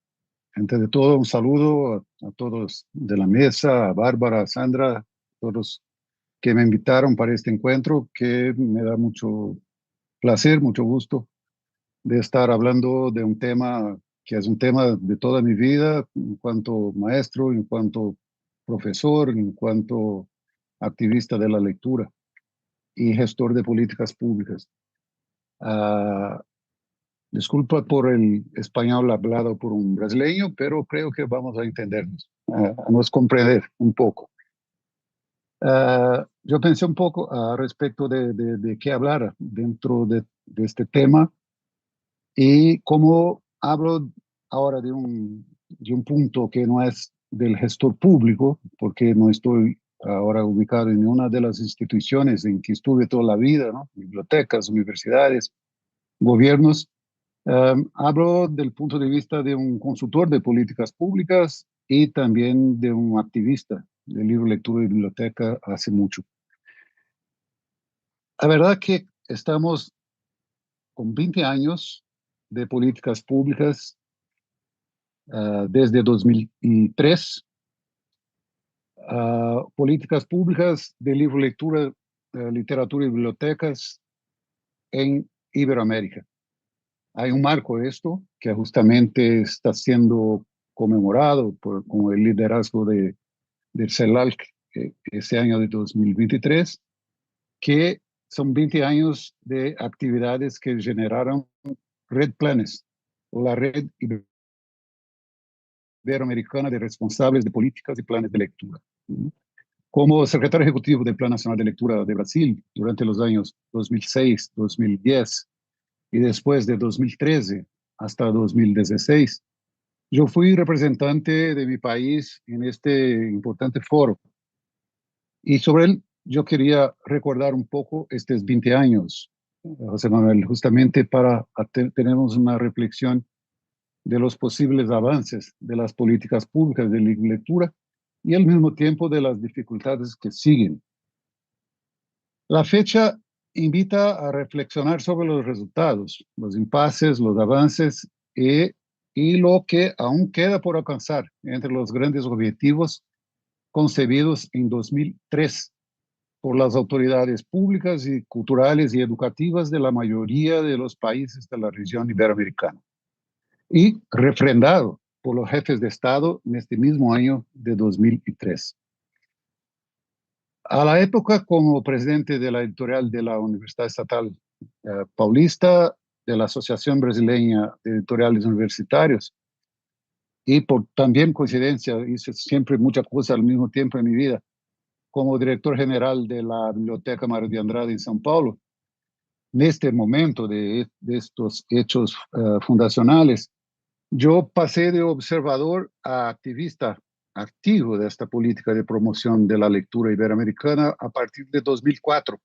antes de todo, un saludo a todos de la mesa, a Bárbara, a Sandra, a todos que me invitaron para este encuentro, que me da mucho placer, mucho gusto de estar hablando de un tema que es un tema de toda mi vida, en cuanto maestro, en cuanto profesor, en cuanto activista de la lectura y gestor de políticas públicas. Disculpa por el español hablado por un brasileño, pero creo que vamos a entendernos, a nos comprender un poco. Yo pensé un poco respecto de qué hablar dentro de este tema y cómo hablo ahora de un punto que no es del gestor público, porque no estoy ahora ubicado en una de las instituciones en que estuve toda la vida, ¿no? Bibliotecas, universidades, gobiernos. Hablo del punto de vista de un consultor de políticas públicas y también de un activista del libro, lectura y biblioteca hace mucho. La verdad que estamos con 20 años de políticas públicas desde 2003. Políticas públicas de libro, lectura, literatura y bibliotecas en Iberoamérica. Hay un marco de esto que justamente está siendo conmemorado con el liderazgo de del CELAC ese año de 2023, que son 20 años de actividades que generaron Red Planes, o la Red Iberoamericana de Responsables de Políticas y Planes de Lectura. Como secretario ejecutivo del Plan Nacional de Lectura de Brasil durante los años 2006, 2010 y después de 2013 hasta 2016, yo fui representante de mi país en este importante foro. Y sobre él, yo quería recordar un poco estos 20 años, José Manuel, justamente para tener una reflexión de los posibles avances de las políticas públicas de lectura y al mismo tiempo de las dificultades que siguen. La fecha invita a reflexionar sobre los resultados, los impases, los avances y lo que aún queda por alcanzar entre los grandes objetivos concebidos en 2003 por las autoridades públicas y culturales y educativas de la mayoría de los países de la región iberoamericana, y refrendado por los jefes de Estado en este mismo año de 2003. A la época, como presidente de la editorial de la Universidad Estatal Paulista, de la Asociación Brasileña de Editoriales Universitarios, y por también coincidencia, hice siempre muchas cosas al mismo tiempo en mi vida, como director general de la Biblioteca Mário de Andrade en São Paulo. En este momento de estos hechos fundacionales, yo pasé de observador a activista activo de esta política de promoción de la lectura iberoamericana a partir de 2004,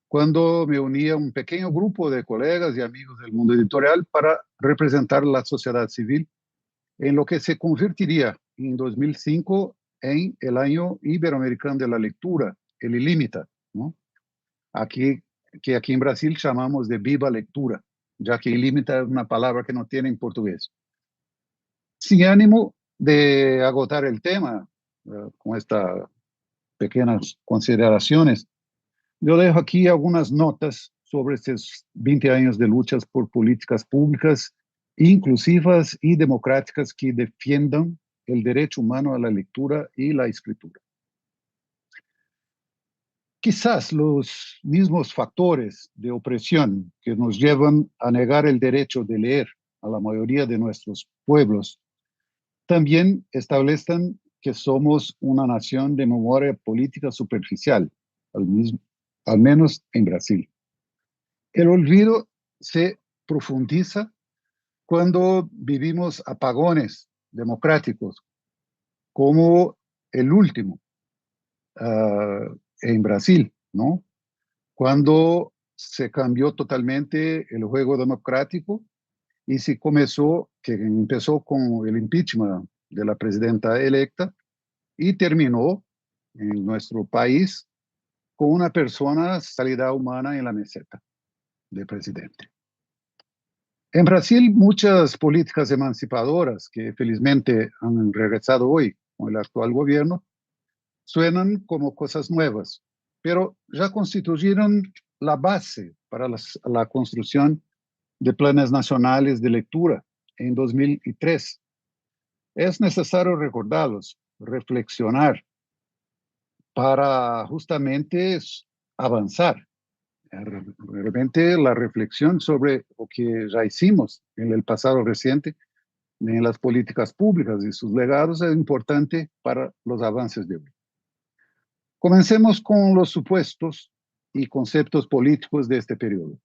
cuando me uní a un pequeño grupo de colegas y amigos del mundo editorial para representar la sociedad civil en lo que se convertiría en 2005 en el Año Iberoamericano de la Lectura, el ILIMITA, ¿no? Que aquí en Brasil llamamos de Viva Lectura, ya que ilímita es una palabra que no tiene en portugués. Sin ánimo de agotar el tema con estas pequeñas consideraciones, yo dejo aquí algunas notas sobre estos 20 años de luchas por políticas públicas inclusivas y democráticas que defiendan el derecho humano a la lectura y la escritura. Quizás los mismos factores de opresión que nos llevan a negar el derecho de leer a la mayoría de nuestros pueblos también establecen que somos una nación de memoria política superficial, al menos en Brasil. El olvido se profundiza cuando vivimos apagones democráticos, como el último en Brasil, ¿no? Cuando se cambió totalmente el juego democrático y se empezó con el impeachment de la presidenta electa y terminó en nuestro país con una persona salida humana en la meseta de presidente. En Brasil, muchas políticas emancipadoras que felizmente han regresado hoy con el actual gobierno suenan como cosas nuevas, pero ya constituyeron la base para la construcción de planes nacionales de lectura en 2003. Es necesario recordarlos, reflexionar para justamente avanzar. Realmente la reflexión sobre lo que ya hicimos en el pasado reciente en las políticas públicas y sus legados es importante para los avances de hoy. Comencemos con los supuestos y conceptos políticos de este periodo.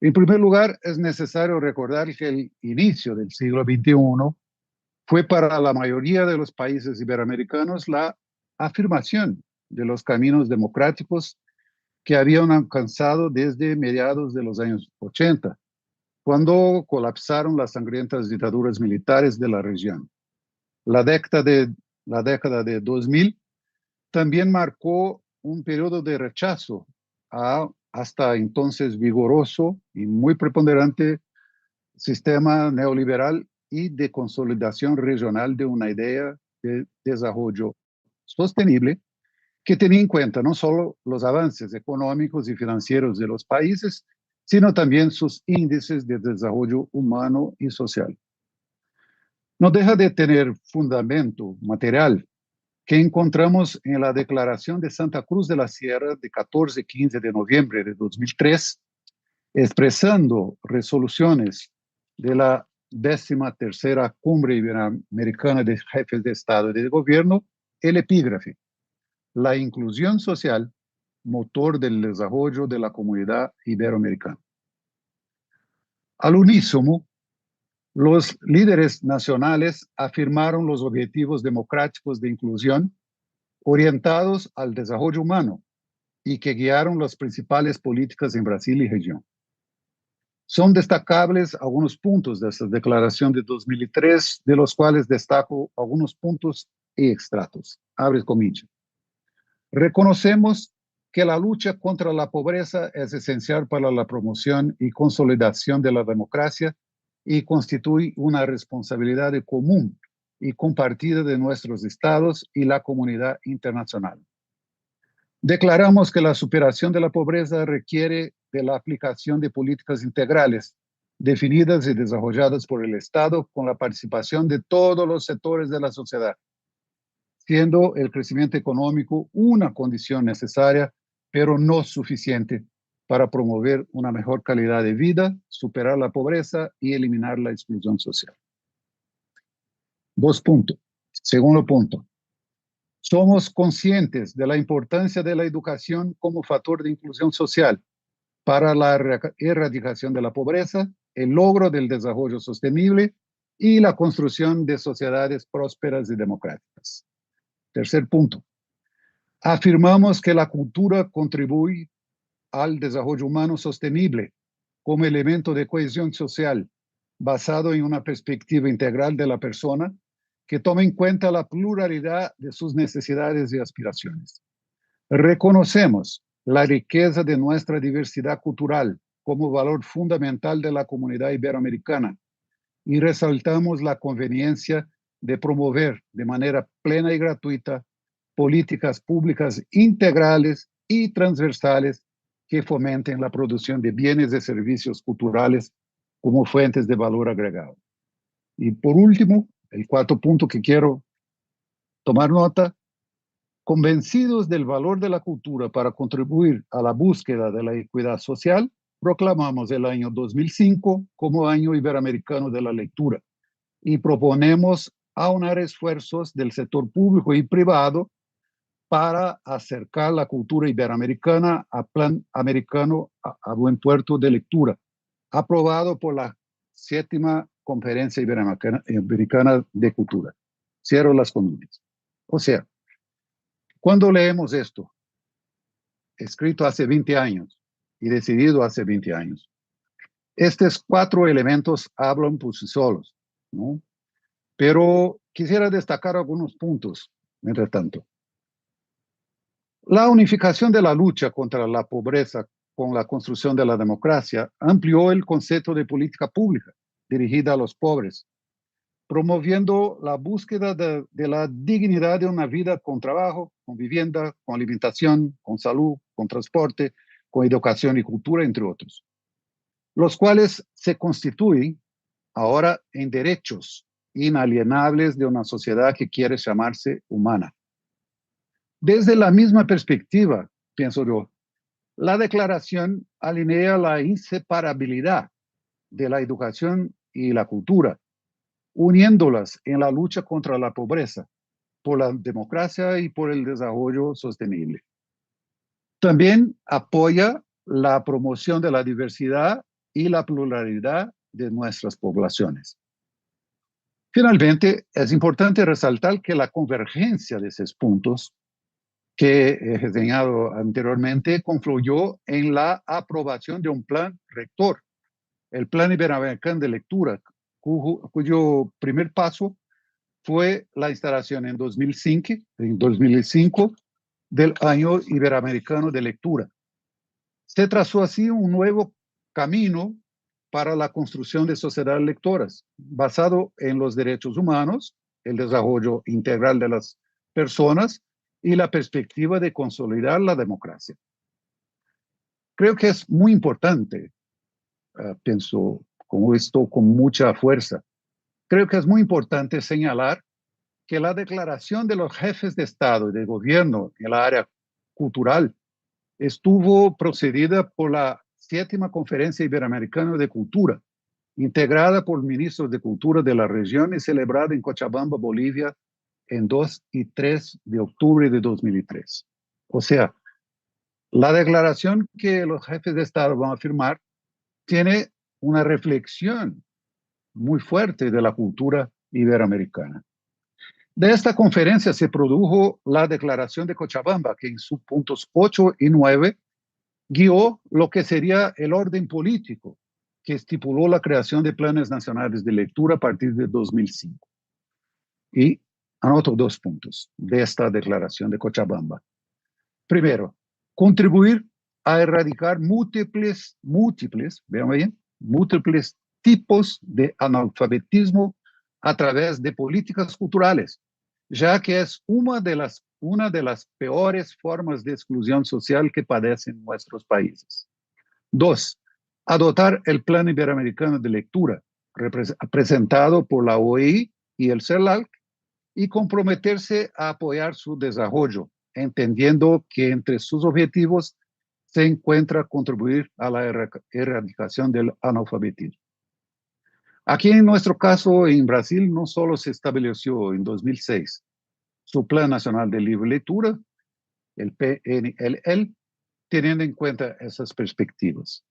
En primer lugar, es necesario recordar que el inicio del siglo XXI fue para la mayoría de los países iberoamericanos la afirmación de los caminos democráticos que habían alcanzado desde mediados de los años 80, cuando colapsaron las sangrientas dictaduras militares de la región. La década de 2000 también marcó un periodo de rechazo a hasta entonces vigoroso y muy preponderante sistema neoliberal y de consolidación regional de una idea de desarrollo sostenible que tenía en cuenta no solo los avances económicos y financieros de los países, sino también sus índices de desarrollo humano y social. No deja de tener fundamento material que encontramos en la Declaración de Santa Cruz de la Sierra de 14 y 15 de noviembre de 2003, expresando resoluciones de la 13ª Cumbre Iberoamericana de Jefes de Estado y de Gobierno, el epígrafe: la inclusión social, motor del desarrollo de la comunidad iberoamericana. Al unísono, los líderes nacionales afirmaron los objetivos democráticos de inclusión orientados al desarrollo humano y que guiaron las principales políticas en Brasil y región. Son destacables algunos puntos de esta declaración de 2003, de los cuales destaco algunos puntos y extractos. Abre comillas. Reconocemos que la lucha contra la pobreza es esencial para la promoción y consolidación de la democracia y constituye una responsabilidad común y compartida de nuestros estados y la comunidad internacional. Declaramos que la superación de la pobreza requiere de la aplicación de políticas integrales definidas y desarrolladas por el Estado con la participación de todos los sectores de la sociedad, siendo el crecimiento económico una condición necesaria, pero no suficiente para promover una mejor calidad de vida, superar la pobreza y eliminar la exclusión social. 2 puntos. Segundo punto. Somos conscientes de la importancia de la educación como factor de inclusión social para la erradicación de la pobreza, el logro del desarrollo sostenible y la construcción de sociedades prósperas y democráticas. Tercer punto. Afirmamos que la cultura contribuye al desarrollo humano sostenible como elemento de cohesión social basado en una perspectiva integral de la persona que toma en cuenta la pluralidad de sus necesidades y aspiraciones. Reconocemos la riqueza de nuestra diversidad cultural como valor fundamental de la comunidad iberoamericana y resaltamos la conveniencia de promover de manera plena y gratuita políticas públicas integrales y transversales que fomenten la producción de bienes y servicios culturales como fuentes de valor agregado. Y por último, el 4º punto que quiero tomar nota: convencidos del valor de la cultura para contribuir a la búsqueda de la equidad social, proclamamos el año 2005 como Año Iberoamericano de la Lectura y proponemos aunar esfuerzos del sector público y privado para acercar la cultura iberoamericana al Plan Americano a Buen Puerto de Lectura, aprobado por la 7ª Conferencia Iberoamericana de Cultura. Cierro las comillas. O sea, cuando leemos esto, escrito hace 20 años y decidido hace 20 años, estos 4 elementos hablan por sí solos, ¿no? Pero quisiera destacar algunos puntos, mientras tanto. La unificación de la lucha contra la pobreza con la construcción de la democracia amplió el concepto de política pública dirigida a los pobres, promoviendo la búsqueda de la dignidad de una vida con trabajo, con vivienda, con alimentación, con salud, con transporte, con educación y cultura, entre otros, los cuales se constituyen ahora en derechos inalienables de una sociedad que quiere llamarse humana. Desde la misma perspectiva, pienso yo, la declaración alinea la inseparabilidad de la educación y la cultura, uniéndolas en la lucha contra la pobreza, por la democracia y por el desarrollo sostenible. También apoya la promoción de la diversidad y la pluralidad de nuestras poblaciones. Finalmente, es importante resaltar que la convergencia de esos puntos que he reseñado anteriormente confluyó en la aprobación de un plan rector, el Plan Iberoamericano de Lectura, cuyo primer paso fue la instalación en 2005 del Año Iberoamericano de Lectura. Se trazó así un nuevo camino para la construcción de sociedades lectoras, basado en los derechos humanos, el desarrollo integral de las personas y la perspectiva de consolidar la democracia. Creo que es muy importante, pienso como esto con mucha fuerza, creo que es muy importante señalar que la declaración de los jefes de Estado y de gobierno en la área cultural estuvo procedida por la 7ª Conferencia Iberoamericana de Cultura, integrada por ministros de Cultura de la región y celebrada en Cochabamba, Bolivia, en 2 y 3 de octubre de 2003. O sea, la declaración que los jefes de Estado van a firmar tiene una reflexión muy fuerte de la cultura iberoamericana. De esta conferencia se produjo la Declaración de Cochabamba, que en sus puntos 8 y 9 guió lo que sería el orden político que estipuló la creación de planes nacionales de lectura a partir de 2005. Y anoto 2 puntos de esta Declaración de Cochabamba. Primero, contribuir a erradicar múltiples, vean bien, múltiples tipos de analfabetismo a través de políticas culturales, ya que es una de las peores formas de exclusión social que padecen nuestros países. 2. Adoptar el Plan Iberoamericano de Lectura, presentado por la OEI y el CELAC, y comprometerse a apoyar su desarrollo, entendiendo que entre sus objetivos se encuentra contribuir a la erradicación del analfabetismo. Aquí en nuestro caso, en Brasil, no solo se estableció en 2006 su Plan Nacional de Libre Lectura, el PNLL, teniendo en cuenta esas perspectivas.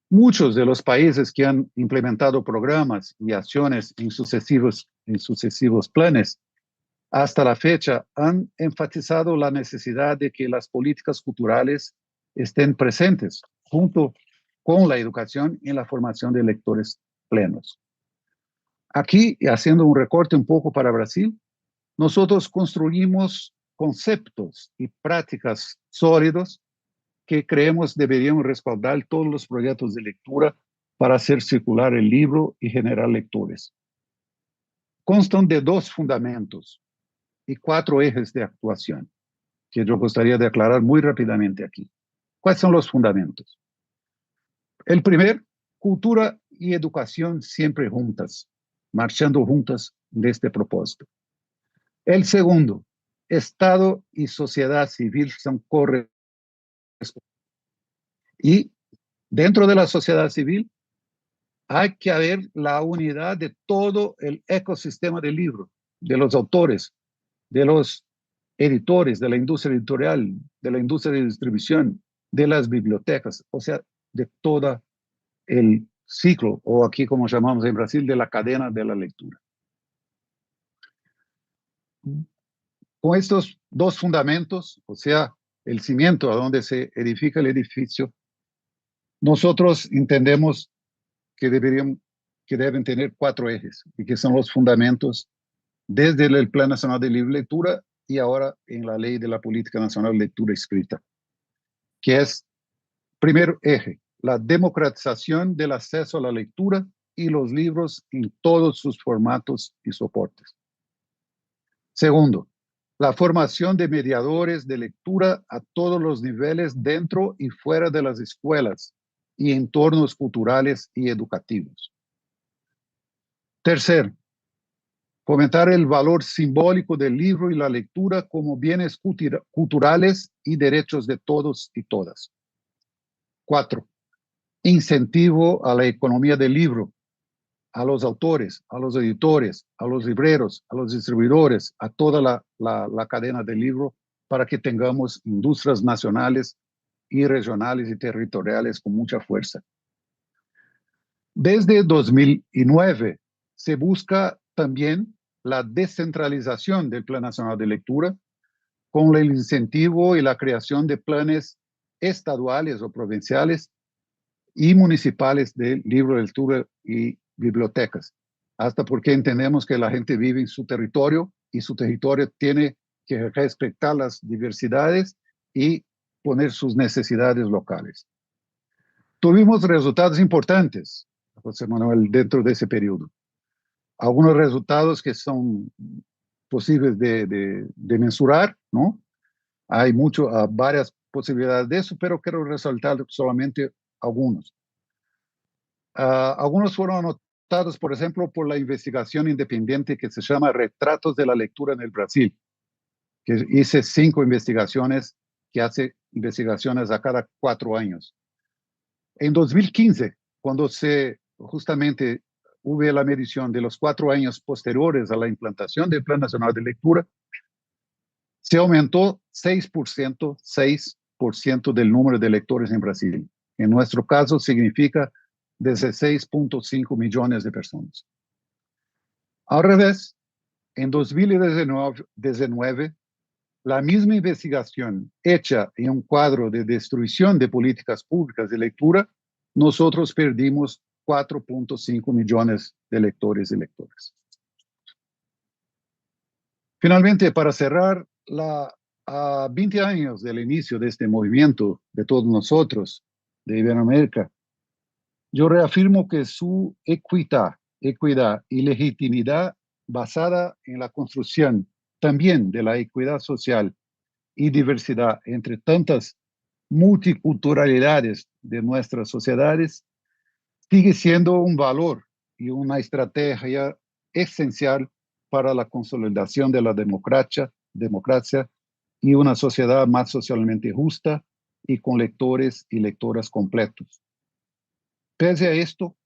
Muchos de los países que han implementado programas y acciones en sucesivos planes hasta la fecha han enfatizado la necesidad de que las políticas culturales estén presentes junto con la educación y la formación de lectores plenos. Aquí, haciendo un recorte un poco para Brasil, nosotros construimos conceptos y prácticas sólidos que creemos deberían respaldar todos los proyectos de lectura para hacer circular el libro y generar lectores. Constan de 2 fundamentos y 4 ejes de actuación, que yo gustaría de aclarar muy rápidamente aquí. ¿Cuáles son los fundamentos? El primer, cultura y educación siempre juntas, marchando juntas de este propósito. El segundo, Estado y sociedad civil son correspondientes. Y dentro de la sociedad civil hay que haber la unidad de todo el ecosistema del libro, de los autores, de los editores, de la industria editorial, de la industria de distribución, de las bibliotecas, o sea, de todo el ciclo, o aquí como llamamos en Brasil, de la cadena de la lectura. Con estos 2 fundamentos, o sea, el cimiento a donde se edifica el edificio, nosotros entendemos que deben tener 4 ejes, y que son los fundamentos desde el Plan Nacional de Libre Lectura y ahora en la Ley de la Política Nacional de Lectura Escrita, que es, primer eje, la democratización del acceso a la lectura y los libros en todos sus formatos y soportes. Segundo, la formación de mediadores de lectura a todos los niveles dentro y fuera de las escuelas y entornos culturales y educativos. Tercer, fomentar el valor simbólico del libro y la lectura como bienes culturales y derechos de todos y todas. 4, incentivo a la economía del libro, a los autores, a los editores, a los libreros, a los distribuidores, a toda la cadena del libro, para que tengamos industrias nacionales y regionales y territoriales con mucha fuerza. Desde 2009 se busca también la descentralización del Plan Nacional de Lectura con el incentivo y la creación de planes estaduales o provinciales y municipales de libro de lectura y bibliotecas, hasta porque entendemos que la gente vive en su territorio y su territorio tiene que respetar las diversidades y poner sus necesidades locales. Tuvimos resultados importantes, José Manuel, dentro de ese periodo. Algunos resultados que son posibles de mensurar, ¿no? Hay varias posibilidades de eso, pero quiero resaltar solamente algunos. Algunos fueron impactados, por ejemplo, por la investigación independiente que se llama Retratos de la Lectura en el Brasil, que hice 5 investigaciones, que hace investigaciones a cada 4 años. En 2015, cuando justamente hubo la medición de los 4 años posteriores a la implantación del Plan Nacional de Lectura, se aumentó 6% del número de lectores en Brasil. En nuestro caso significa 16.5 millones de personas. Al revés, en 2019, la misma investigación hecha en un cuadro de destrucción de políticas públicas de lectura, nosotros perdimos 4.5 millones de lectores y lectoras. Finalmente, para cerrar, a 20 años del inicio de este movimiento de todos nosotros, de Iberoamérica, yo reafirmo que su equidad y legitimidad basada en la construcción también de la equidad social y diversidad entre tantas multiculturalidades de nuestras sociedades sigue siendo un valor y una estrategia esencial para la consolidación de la democracia y una sociedad más socialmente justa y con lectores y lectoras completos. Pese a esto,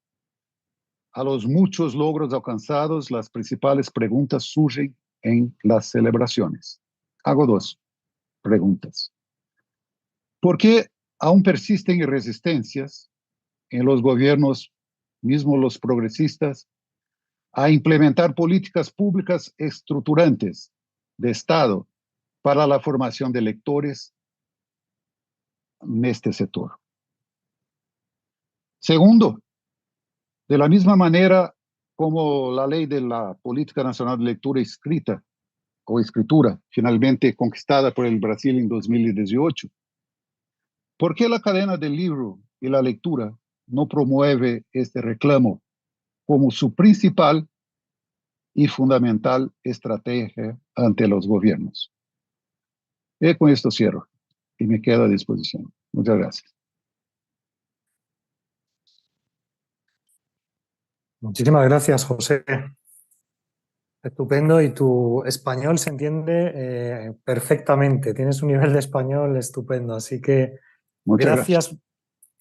a los muchos logros alcanzados, las principales preguntas surgen en las celebraciones. Hago 2 preguntas. ¿Por qué aún persisten resistencias en los gobiernos, mismos los progresistas, a implementar políticas públicas estructurantes de Estado para la formación de lectores en este sector? Segundo, de la misma manera como la ley de la Política Nacional de Lectura escritura, finalmente conquistada por el Brasil en 2018, ¿por qué la cadena del libro y la lectura no promueve este reclamo como su principal y fundamental estrategia ante los gobiernos? Y con esto cierro y me quedo a disposición. Muchas gracias. Muchísimas gracias, José. Estupendo, y tu español se entiende perfectamente. Tienes un nivel de español estupendo, así que Muchas gracias.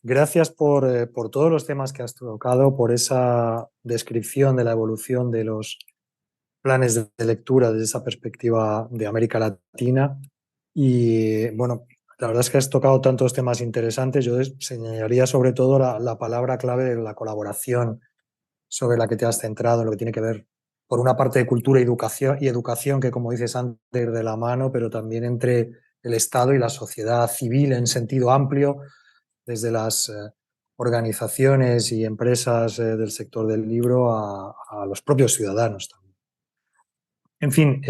Gracias por todos los temas que has tocado, por esa descripción de la evolución de los planes de lectura desde esa perspectiva de América Latina. Y bueno, la verdad es que has tocado tantos temas interesantes. Yo señalaría sobre todo la palabra clave de la colaboración, sobre la que te has centrado, en lo que tiene que ver, por una parte, de cultura y educación, que, como dices antes, de la mano, pero también entre el Estado y la sociedad civil en sentido amplio, desde las organizaciones y empresas del sector del libro a los propios ciudadanos también. En fin,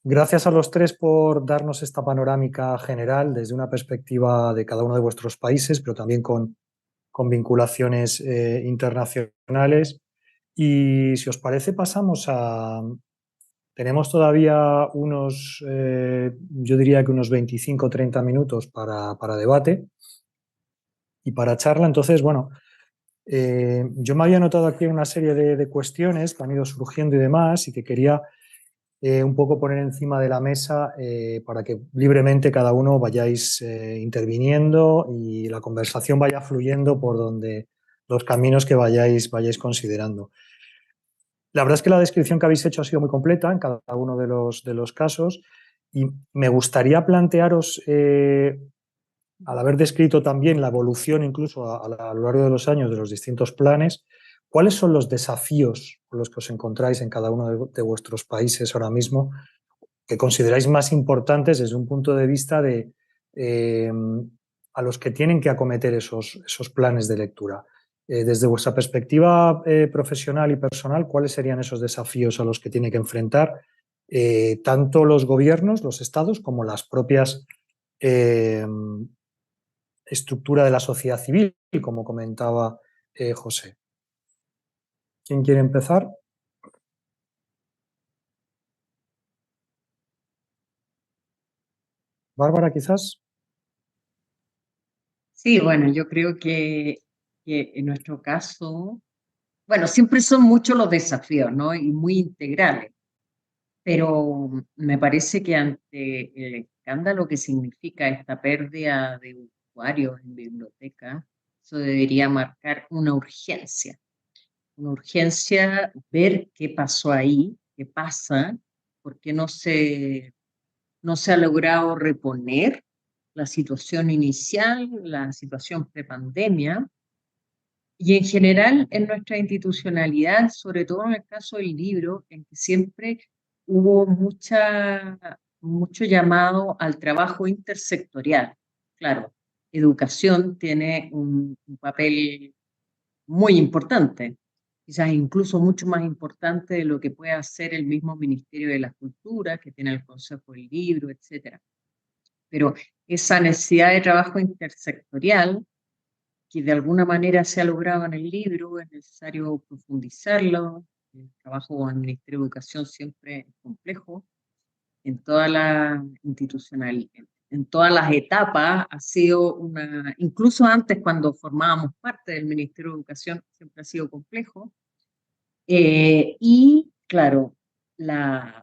gracias a los 3 por darnos esta panorámica general desde una perspectiva de cada uno de vuestros países, pero también con vinculaciones internacionales. Y si os parece, pasamos a... Tenemos todavía unos, yo diría que unos 25 o 30 minutos para debate y para charla. Entonces, bueno, yo me había anotado aquí una serie de cuestiones que han ido surgiendo y demás, y que quería un poco poner encima de la mesa para que libremente cada uno vayáis interviniendo y la conversación vaya fluyendo por donde los caminos que vayáis considerando. La verdad es que la descripción que habéis hecho ha sido muy completa en cada uno de los casos, y me gustaría plantearos, al haber descrito también la evolución incluso a lo largo de los años de los distintos planes, ¿cuáles son los desafíos con los que os encontráis en cada uno de vuestros países ahora mismo, que consideráis más importantes desde un punto de vista de a los que tienen que acometer esos planes de lectura? Desde vuestra perspectiva profesional y personal, ¿cuáles serían esos desafíos a los que tiene que enfrentar tanto los gobiernos, los estados, como las propias estructura de la sociedad civil, como comentaba José? ¿Quién quiere empezar? Bárbara, quizás. Sí, bueno, yo creo que en nuestro caso bueno, siempre son muchos los desafíos, ¿no? Y muy integrales, pero me parece que ante el escándalo que significa esta pérdida de usuarios en bibliotecas, eso debería marcar una urgencia ver qué pasó ahí, qué pasa, por qué no se ha logrado reponer la situación inicial, la situación prepandemia, y en general en nuestra institucionalidad, sobre todo en el caso del libro, en que siempre hubo mucho llamado al trabajo intersectorial. Claro, educación tiene un papel muy importante, quizás incluso mucho más importante de lo que puede hacer el mismo Ministerio de la Cultura, que tiene el Consejo del Libro, etcétera. Pero esa necesidad de trabajo intersectorial, que de alguna manera se ha logrado en el libro, es necesario profundizarlo. El trabajo con el Ministerio de Educación siempre es complejo, en toda la institucional, en todas las etapas ha sido incluso antes cuando formábamos parte del Ministerio de Educación, siempre ha sido complejo. Y claro,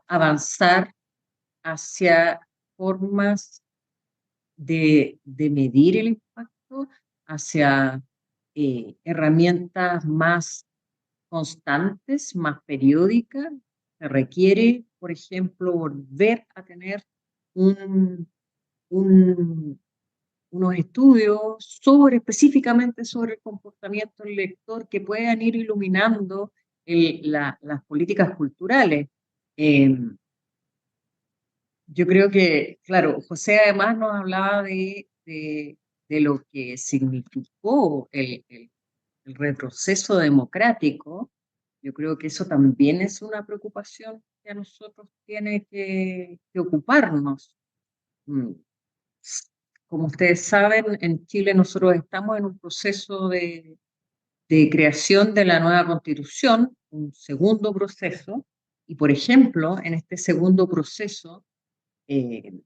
avanzar hacia formas de medir el impacto, hacia herramientas más constantes, más periódicas. Se requiere, por ejemplo, volver a tener un, unos estudios específicamente sobre el comportamiento del lector que puedan ir iluminando las políticas culturales. Yo creo que, claro, José además nos hablaba de lo que significó el retroceso democrático. Yo creo que eso también es una preocupación que a nosotros tiene que ocuparnos. Como ustedes saben, en Chile nosotros estamos en un proceso de creación de la nueva Constitución, un segundo proceso, y por ejemplo, en este segundo proceso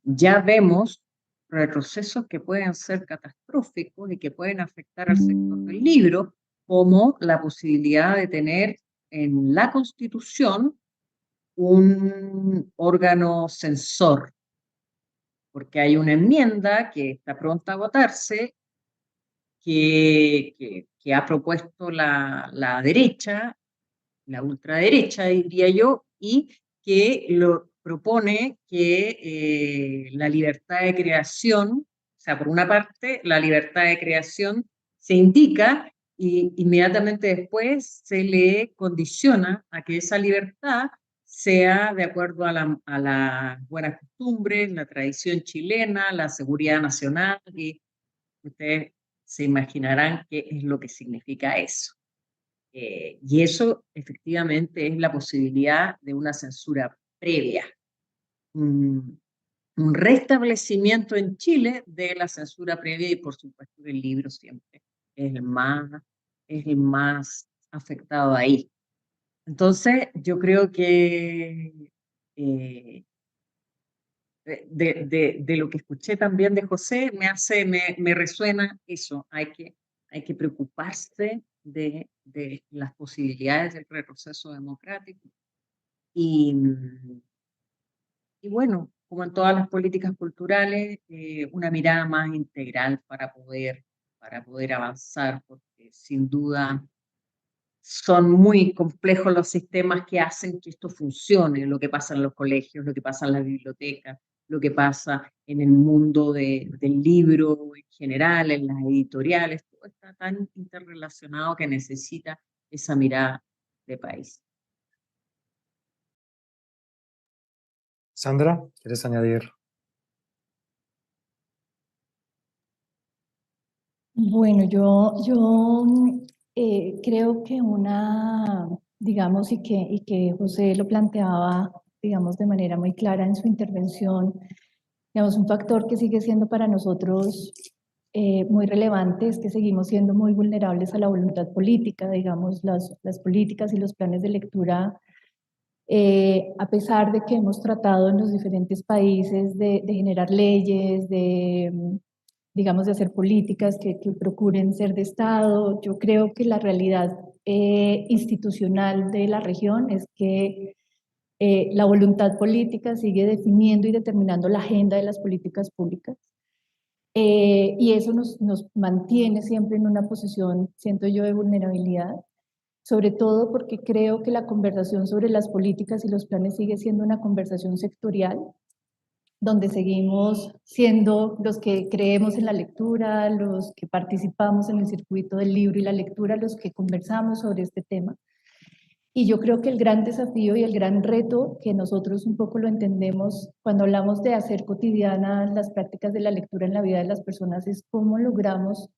ya vemos retrocesos que pueden ser catastróficos y que pueden afectar al sector del libro, como la posibilidad de tener en la Constitución un órgano censor, porque hay una enmienda que está pronta a votarse que ha propuesto la derecha, la ultraderecha, diría yo, y que lo propone que la libertad de creación, o sea, por una parte, la libertad de creación se indica y inmediatamente después se le condiciona a que esa libertad sea de acuerdo a las buenas costumbres, la tradición chilena, la seguridad nacional, y ustedes se imaginarán qué es lo que significa eso. Y eso efectivamente es la posibilidad de una censura previa, un restablecimiento en Chile de la censura previa y por supuesto el libro siempre es el más afectado ahí. Entonces yo creo que de lo que escuché también de José me resuena eso, hay que preocuparse de las posibilidades del retroceso democrático y, y bueno, como en todas las políticas culturales, una mirada más integral para poder avanzar, porque sin duda son muy complejos los sistemas que hacen que esto funcione, lo que pasa en los colegios, lo que pasa en las bibliotecas, lo que pasa en el mundo del libro en general, en las editoriales, todo está tan interrelacionado que necesita esa mirada de país. Sandra, ¿quieres añadir? Bueno, yo creo que digamos, y que José lo planteaba, digamos, de manera muy clara en su intervención, digamos, un factor que sigue siendo para nosotros muy relevante es que seguimos siendo muy vulnerables a la voluntad política, digamos, las políticas y los planes de lectura, a pesar de que hemos tratado en los diferentes países de generar leyes, digamos, de hacer políticas que procuren ser de Estado. Yo creo que la realidad institucional de la región es que la voluntad política sigue definiendo y determinando la agenda de las políticas públicas. Y eso nos mantiene siempre en una posición, siento yo, de vulnerabilidad, sobre todo porque creo que la conversación sobre las políticas y los planes sigue siendo una conversación sectorial, donde seguimos siendo los que creemos en la lectura, los que participamos en el circuito del libro y la lectura, los que conversamos sobre este tema. Y yo creo que el gran desafío y el gran reto, que nosotros un poco lo entendemos cuando hablamos de hacer cotidianas las prácticas de la lectura en la vida de las personas, es cómo logramos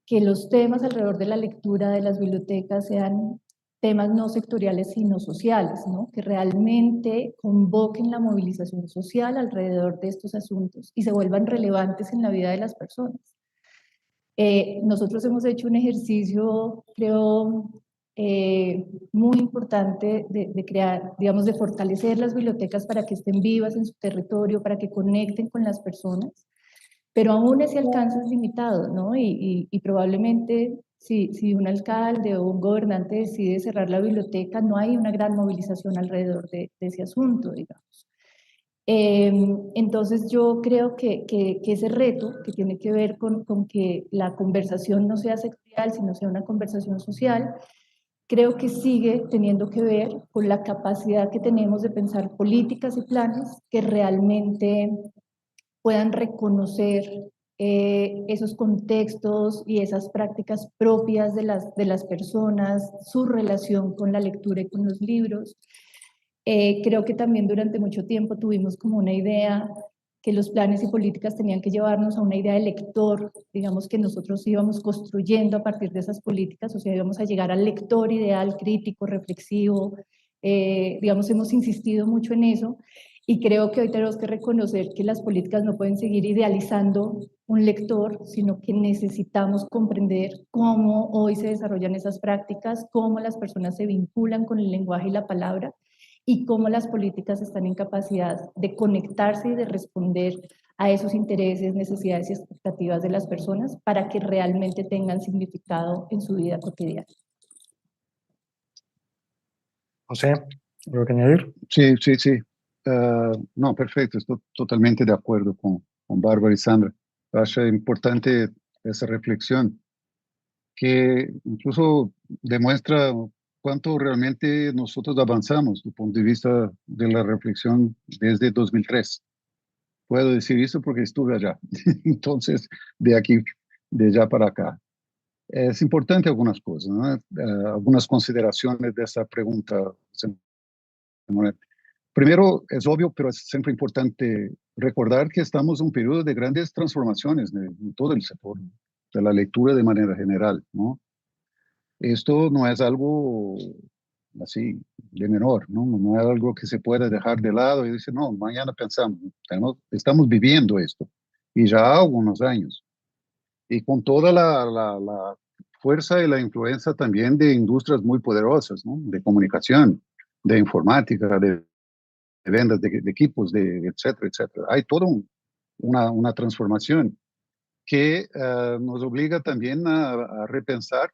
que los temas alrededor de la lectura de las bibliotecas sean temas no sectoriales sino sociales, ¿no? Que realmente convoquen la movilización social alrededor de estos asuntos y se vuelvan relevantes en la vida de las personas. Nosotros hemos hecho un ejercicio, creo, muy importante de crear, digamos, de fortalecer las bibliotecas para que estén vivas en su territorio, para que conecten con las personas, pero aún ese alcance es limitado, ¿no? Y probablemente si un alcalde o un gobernante decide cerrar la biblioteca, no hay una gran movilización alrededor de ese asunto, digamos. Entonces yo creo que ese reto que tiene que ver con que la conversación no sea sectorial, sino sea una conversación social, creo que sigue teniendo que ver con la capacidad que tenemos de pensar políticas y planes que realmente puedan reconocer esos contextos y esas prácticas propias de las personas, su relación con la lectura y con los libros. Creo que también durante mucho tiempo tuvimos como una idea que los planes y políticas tenían que llevarnos a una idea de lector, digamos que nosotros íbamos construyendo a partir de esas políticas, o sea, íbamos a llegar al lector ideal, crítico, reflexivo, digamos, hemos insistido mucho en eso, y creo que hoy tenemos que reconocer que las políticas no pueden seguir idealizando un lector, sino que necesitamos comprender cómo hoy se desarrollan esas prácticas, cómo las personas se vinculan con el lenguaje y la palabra, y cómo las políticas están en capacidad de conectarse y de responder a esos intereses, necesidades y expectativas de las personas para que realmente tengan significado en su vida cotidiana. José, ¿algo que añadir? Sí, sí, sí. No, perfecto, estoy totalmente de acuerdo con Bárbara y Sandra. Acho importante esa reflexión que incluso demuestra cuánto realmente nosotros avanzamos desde el punto de vista de la reflexión desde 2003. Puedo decir eso porque estuve allá. Entonces, de aquí, de allá para acá. Es importante algunas cosas, ¿no? Algunas consideraciones de esa pregunta. Primero, es obvio, pero es siempre importante recordar que estamos en un periodo de grandes transformaciones en todo el sector de la lectura de manera general, ¿no? Esto no es algo así de menor, ¿no? No es algo que se pueda dejar de lado y decir, no, mañana pensamos, estamos viviendo esto y ya ha algunos años. Y con toda la fuerza y la influencia también de industrias muy poderosas, ¿no? De comunicación, de informática, de ventas de equipos, etcétera, etcétera. Hay toda una transformación que nos obliga también a repensar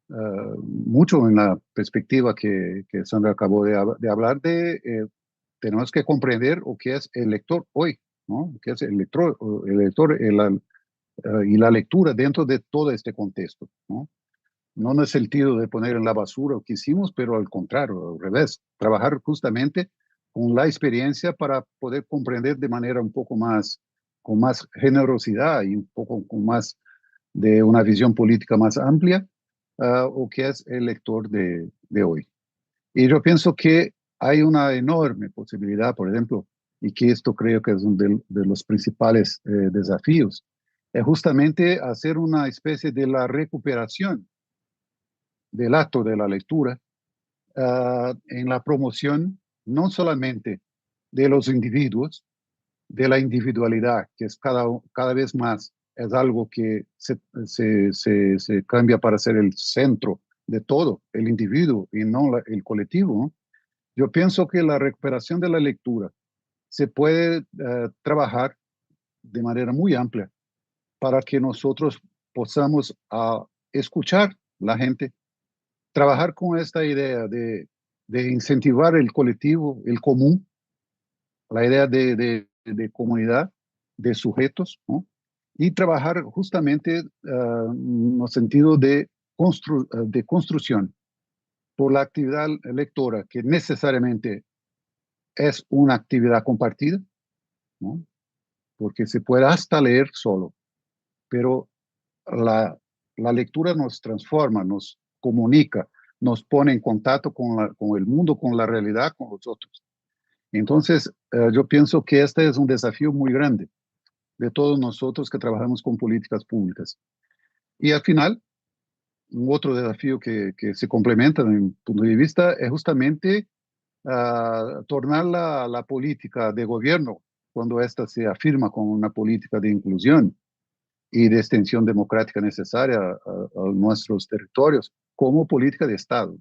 mucho en la perspectiva que Sandra acabó de hablar tenemos que comprender o qué es el lector hoy, ¿no? ¿Qué es el lector y la lectura dentro de todo este contexto, ¿no? No en el sentido de poner en la basura lo que hicimos, pero al contrario, al revés, trabajar justamente con la experiencia para poder comprender de manera un poco más, con más generosidad y un poco con más de una visión política más amplia, o que es el lector de hoy. Y yo pienso que hay una enorme posibilidad, por ejemplo, y que esto creo que es uno de los principales desafíos, es justamente hacer una especie de la recuperación del acto de la lectura en la promoción no solamente de los individuos, de la individualidad, que es cada vez más es algo que se cambia para ser el centro de todo, el individuo y no el colectivo, ¿no? Yo pienso que la recuperación de la lectura se puede trabajar de manera muy amplia para que nosotros podamos escuchar la gente trabajar con esta idea de incentivar el colectivo, el común, la idea de comunidad, de sujetos, ¿no? Y trabajar justamente en el sentido de construcción por la actividad lectora, que necesariamente es una actividad compartida, ¿no? Porque se puede hasta leer solo, pero la lectura nos transforma, nos comunica, nos pone en contacto con el mundo, con la realidad, con los otros. Entonces, yo pienso que este es un desafío muy grande de todos nosotros que trabajamos con políticas públicas. Y al final, un otro desafío que se complementa en mi punto de vista es justamente tornar la política de gobierno, cuando ésta se afirma como una política de inclusión y de extensión democrática necesaria a nuestros territorios, como política de Estado.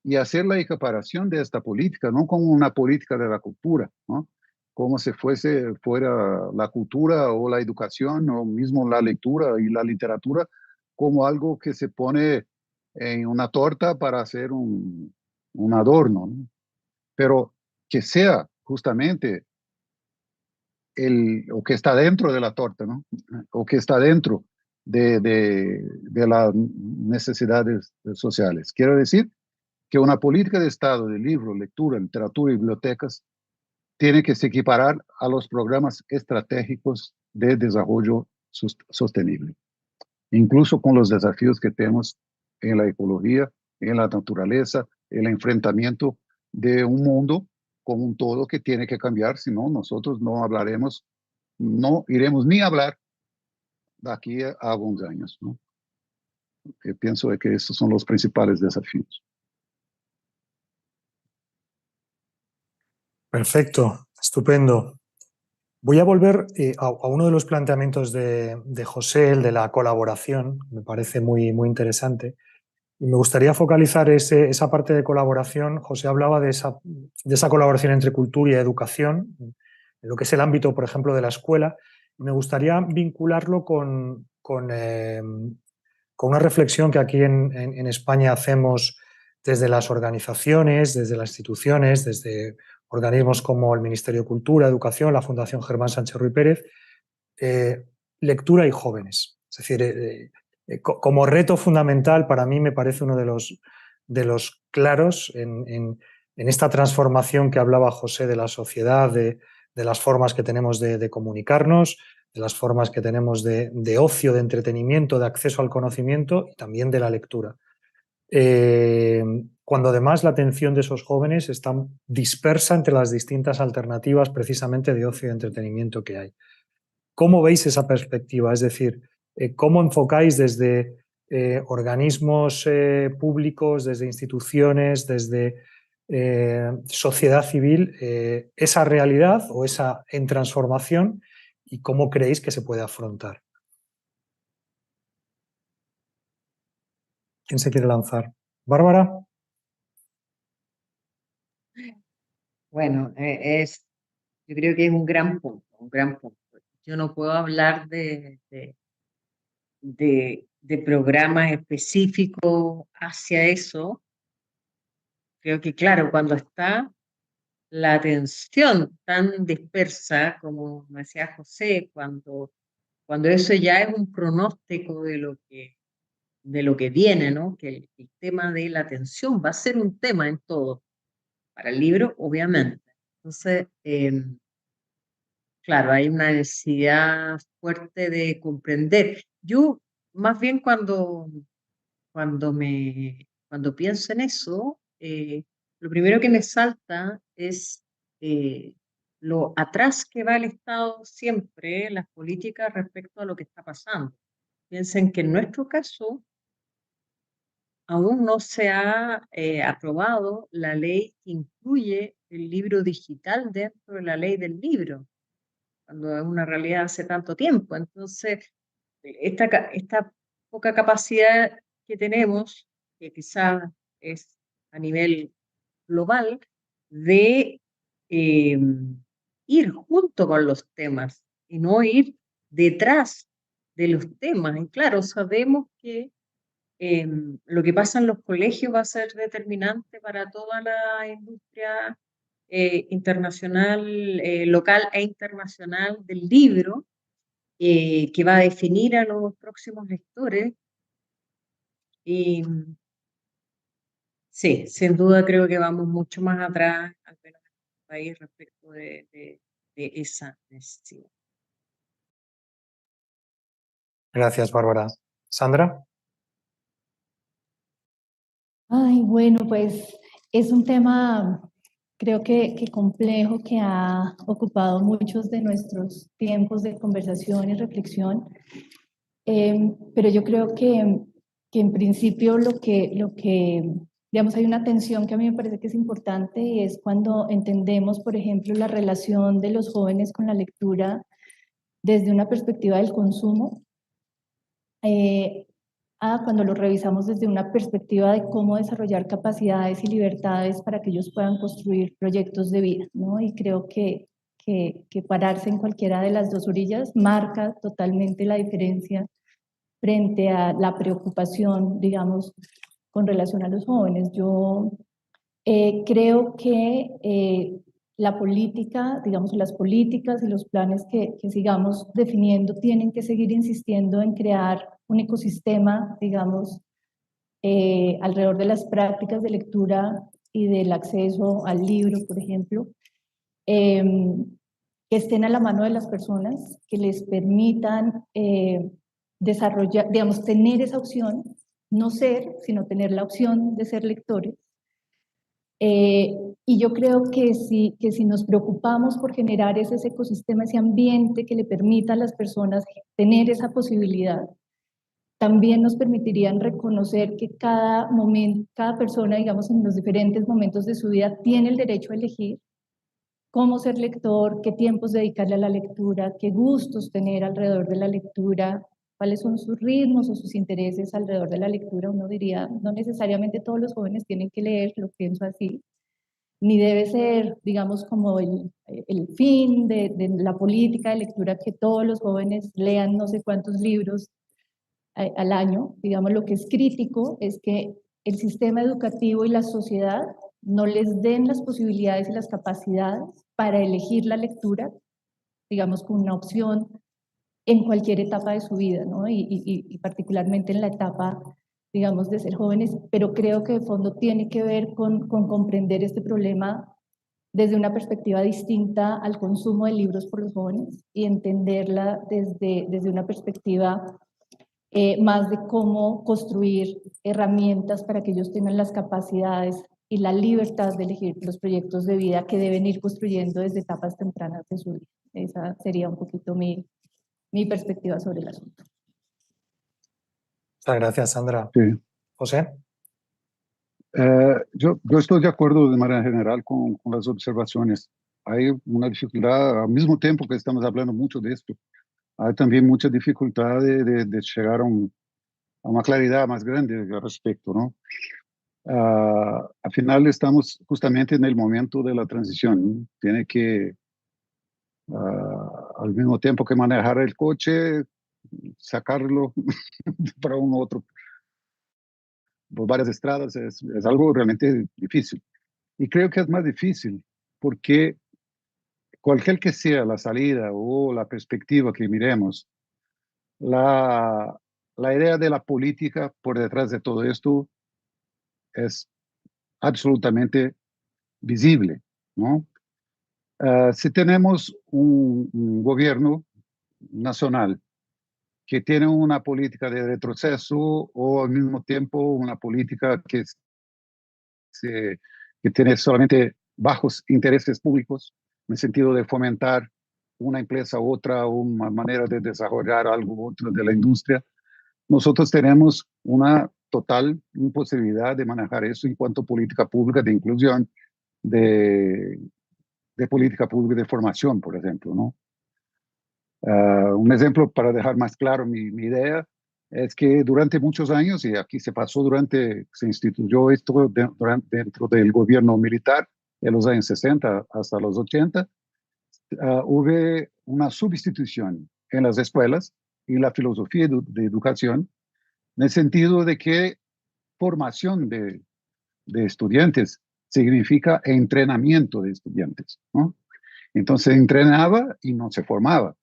Y hacer la equiparación de esta política, no como una política de la cultura, ¿no? Como si fuera la cultura o la educación o mismo la lectura y la literatura como algo que se pone en una torta para hacer un adorno, ¿no? Pero que sea justamente o que está dentro de la torta, ¿no? O que está dentro de las necesidades sociales. Quiero decir que una política de Estado de libro, lectura, literatura y bibliotecas tiene que se equiparar a los programas estratégicos de desarrollo sostenible, incluso con los desafíos que tenemos en la ecología, en la naturaleza, el enfrentamiento de un mundo como un todo que tiene que cambiar, si no, nosotros no hablaremos, no iremos ni a hablar de aquí a algunos años, ¿no? Yo pienso que estos son los principales desafíos. Perfecto, estupendo. Voy a volver a uno de los planteamientos de José, el de la colaboración, me parece muy, muy interesante. Y me gustaría focalizar esa parte de colaboración. José hablaba de esa colaboración entre cultura y educación, en lo que es el ámbito, por ejemplo, de la escuela. Me gustaría vincularlo con una reflexión que aquí en España hacemos desde las organizaciones, desde las instituciones, desde organismos como el Ministerio de Cultura, Educación, la Fundación Germán Sánchez Ruy Pérez, lectura y jóvenes. Es decir, como reto fundamental, para mí me parece uno de los claros en esta transformación que hablaba José de la sociedad, de las formas que tenemos de comunicarnos, de las formas que tenemos de ocio, de entretenimiento, de acceso al conocimiento y también de la lectura. Cuando además la atención de esos jóvenes está dispersa entre las distintas alternativas precisamente de ocio y de entretenimiento que hay. ¿Cómo veis esa perspectiva? Es decir, ¿cómo enfocáis desde organismos públicos, desde instituciones, desde sociedad civil, esa realidad o esa en transformación y cómo creéis que se puede afrontar? ¿Quién se quiere lanzar? ¿Bárbara? Bueno, yo creo que es un gran punto, un gran punto. Yo no puedo hablar de programas específicos hacia eso. Creo que, claro, cuando está la atención tan dispersa, como me decía José, cuando eso ya es un pronóstico de lo que viene, ¿no? Que el tema de la atención va a ser un tema en todo, para el libro, obviamente. Entonces, claro, hay una necesidad fuerte de comprender. Yo, más bien cuando pienso en eso, lo primero que me salta es lo atrás que va el Estado siempre, las políticas respecto a lo que está pasando. Piensen que en nuestro caso aún no se ha aprobado la ley que incluye el libro digital dentro de la ley del libro, cuando es una realidad hace tanto tiempo. Entonces, esta poca capacidad que tenemos, que quizás es a nivel global, de ir junto con los temas y no ir detrás de los temas. Y claro, sabemos que Lo que pasa en los colegios va a ser determinante para toda la industria internacional, local e internacional del libro, que va a definir a los próximos lectores. Y sí, sin duda creo que vamos mucho más atrás, al menos en el país, respecto de esa necesidad. Gracias, Bárbara. Sandra. Ay, bueno, pues es un tema, creo que complejo, que ha ocupado muchos de nuestros tiempos de conversación y reflexión. Pero yo creo que en principio digamos, hay una tensión que a mí me parece que es importante, y es cuando entendemos, por ejemplo, la relación de los jóvenes con la lectura desde una perspectiva del consumo, cuando lo revisamos desde una perspectiva de cómo desarrollar capacidades y libertades para que ellos puedan construir proyectos de vida, ¿no? Y creo que pararse en cualquiera de las dos orillas marca totalmente la diferencia frente a la preocupación, digamos, con relación a los jóvenes. Yo creo que la política, digamos, las políticas y los planes que sigamos definiendo tienen que seguir insistiendo en crear un ecosistema, digamos, alrededor de las prácticas de lectura y del acceso al libro, por ejemplo, que estén a la mano de las personas, que les permitan desarrollar, digamos, tener esa opción, no ser, sino tener la opción de ser lectores. Y yo creo que si nos preocupamos por generar ese ecosistema, ese ambiente que le permita a las personas tener esa posibilidad, también nos permitirían reconocer que cada momento, cada persona, digamos, en los diferentes momentos de su vida, tiene el derecho a elegir cómo ser lector, qué tiempos dedicarle a la lectura, qué gustos tener alrededor de la lectura, cuáles son sus ritmos o sus intereses alrededor de la lectura. Uno diría, no necesariamente todos los jóvenes tienen que leer, lo pienso así, ni debe ser, digamos, como el fin de la política de lectura, que todos los jóvenes lean no sé cuántos libros al año. Digamos, lo que es crítico es que el sistema educativo y la sociedad no les den las posibilidades y las capacidades para elegir la lectura, digamos, como una opción en cualquier etapa de su vida, ¿no? Y particularmente en la etapa, digamos, de ser jóvenes, pero creo que de fondo tiene que ver con comprender este problema desde una perspectiva distinta al consumo de libros por los jóvenes, y entenderla desde una perspectiva más de cómo construir herramientas para que ellos tengan las capacidades y la libertad de elegir los proyectos de vida que deben ir construyendo desde etapas tempranas de su vida. Esa sería un poquito mi perspectiva sobre el asunto. Muchas gracias, Sandra. Sí. José. Yo estoy de acuerdo de manera general con las observaciones. Hay una dificultad, al mismo tiempo que estamos hablando mucho de esto, hay también mucha dificultad de llegar a una claridad más grande al respecto, ¿no? Al final estamos justamente en el momento de la transición, ¿no? Tiene que, al mismo tiempo que manejar el coche, sacarlo para un otro, por varias estradas, es algo realmente difícil. Y creo que es más difícil porque cualquier que sea la salida o la perspectiva que miremos, la idea de la política por detrás de todo esto es absolutamente visible, ¿no? Si tenemos un gobierno nacional que tiene una política de retroceso o al mismo tiempo una política que tiene solamente bajos intereses públicos, en el sentido de fomentar una empresa u otra, una manera de desarrollar algo u otro de la industria, nosotros tenemos una total imposibilidad de manejar eso en cuanto a política pública de inclusión, de política pública de formación, por ejemplo, ¿no? Un ejemplo para dejar más claro mi idea es que durante muchos años, y aquí se instituyó esto dentro del gobierno militar de los años 60 hasta los 80, hubo una sustitución en las escuelas y la filosofía de educación en el sentido de que formación de estudiantes significa entrenamiento de estudiantes, ¿no? Entonces entrenaba y no se formaba.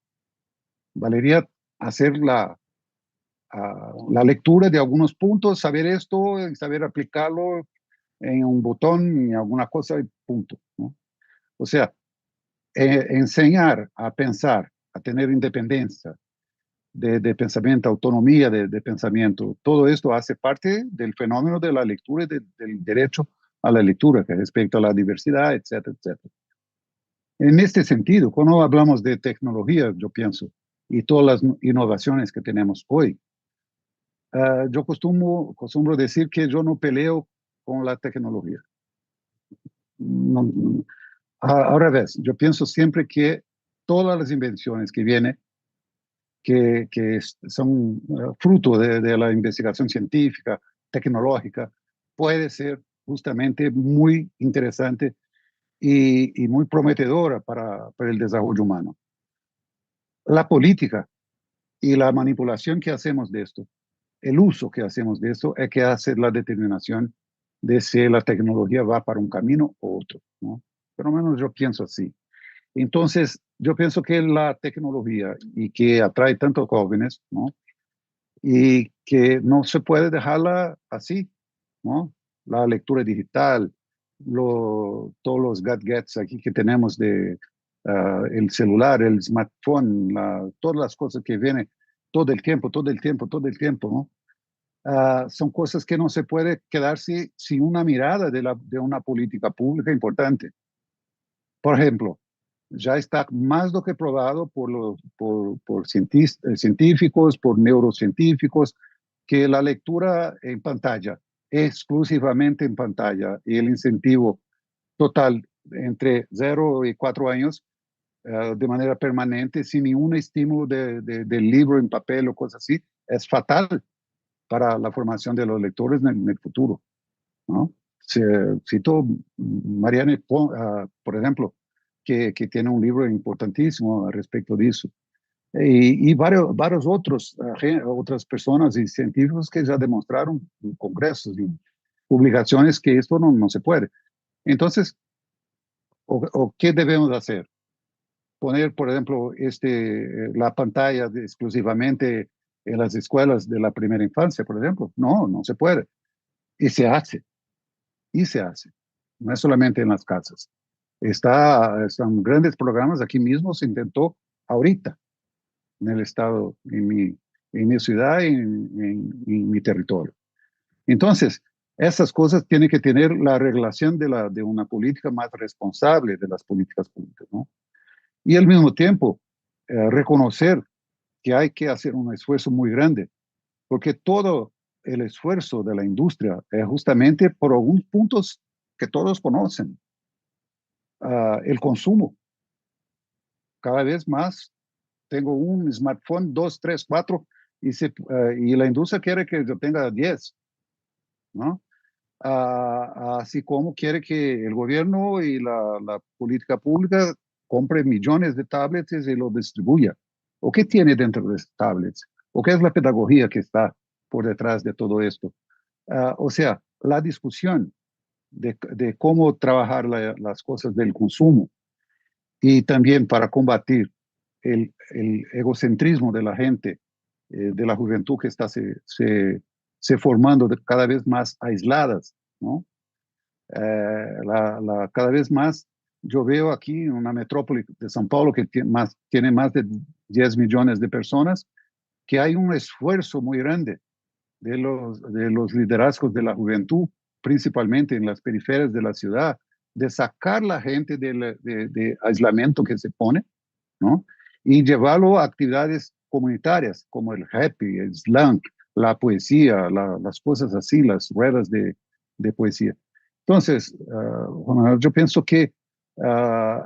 Valería hacer la lectura de algunos puntos, saber esto, saber aplicarlo en un botón y alguna cosa y punto, ¿no? O sea, enseñar a pensar, a tener independencia de pensamiento, autonomía de pensamiento, todo esto hace parte del fenómeno de la lectura y del derecho a la lectura, que respecto a la diversidad, etcétera, etcétera. En este sentido, cuando hablamos de tecnología, yo pienso, y todas las innovaciones que tenemos hoy, yo costumbro decir que yo no peleo con la tecnología. No, ahora ves, yo pienso siempre que todas las invenciones que vienen, que son fruto de la investigación científica, tecnológica, puede ser justamente muy interesante y muy prometedora para el desarrollo humano. La política y la manipulación que hacemos de esto, el uso que hacemos de esto, es que hace la determinación de si la tecnología va para un camino u otro, ¿no? Por lo menos yo pienso así. Entonces, yo pienso que la tecnología y que atrae tantos jóvenes, ¿no? Y que no se puede dejarla así, ¿no? La lectura digital, todos los gadgets aquí que tenemos de el celular, el smartphone, todas las cosas que vienen todo el tiempo, todo el tiempo, todo el tiempo, ¿no? Son cosas que no se puede quedarse sin una mirada de una política pública importante. Por ejemplo, ya está más do que probado por científicos, por neurocientíficos, que la lectura en pantalla, exclusivamente en pantalla, y el incentivo total entre 0 y 4 años, de manera permanente, sin ningún estímulo del libro en papel o cosas así, es fatal para la formación de los lectores en el futuro, ¿no? Cito Marianne, por ejemplo, que tiene un libro importantísimo al respecto de eso. Y varios otras personas y científicos que ya demostraron en congresos y publicaciones que esto no se puede. Entonces, ¿qué debemos hacer? Poner, por ejemplo, la pantalla exclusivamente en las escuelas de la primera infancia, por ejemplo. No se puede. Y se hace. No es solamente en las casas. Están grandes programas, aquí mismo se intentó ahorita, en el estado, en mi ciudad y en mi territorio. Entonces, esas cosas tienen que tener la regulación de una política más responsable de las políticas públicas, ¿no? Y al mismo tiempo, reconocer que hay que hacer un esfuerzo muy grande, porque todo el esfuerzo de la industria es justamente por algunos puntos que todos conocen. El consumo. Cada vez más tengo un smartphone, 2, 3, 4, y la industria quiere que yo tenga 10, ¿no? Así como quiere que el gobierno y la política pública compre millones de tablets y los distribuya. ¿O qué tiene dentro de esas tablets? ¿O qué es la pedagogía que está por detrás de todo esto? O sea, la discusión de cómo trabajar las cosas del consumo y también para combatir el egocentrismo de la gente, de la juventud que está se formando cada vez más aisladas, ¿no? Cada vez más yo veo aquí en una metrópoli de São Paulo que tiene más de 10 millones de personas, que hay un esfuerzo muy grande de los liderazgos de la juventud, principalmente en las periferias de la ciudad, de sacar la gente de aislamiento que se pone, ¿no? Y llevarlo a actividades comunitarias como el happy, el slam, la poesía, las cosas así, las ruedas de poesía. Entonces, yo pienso que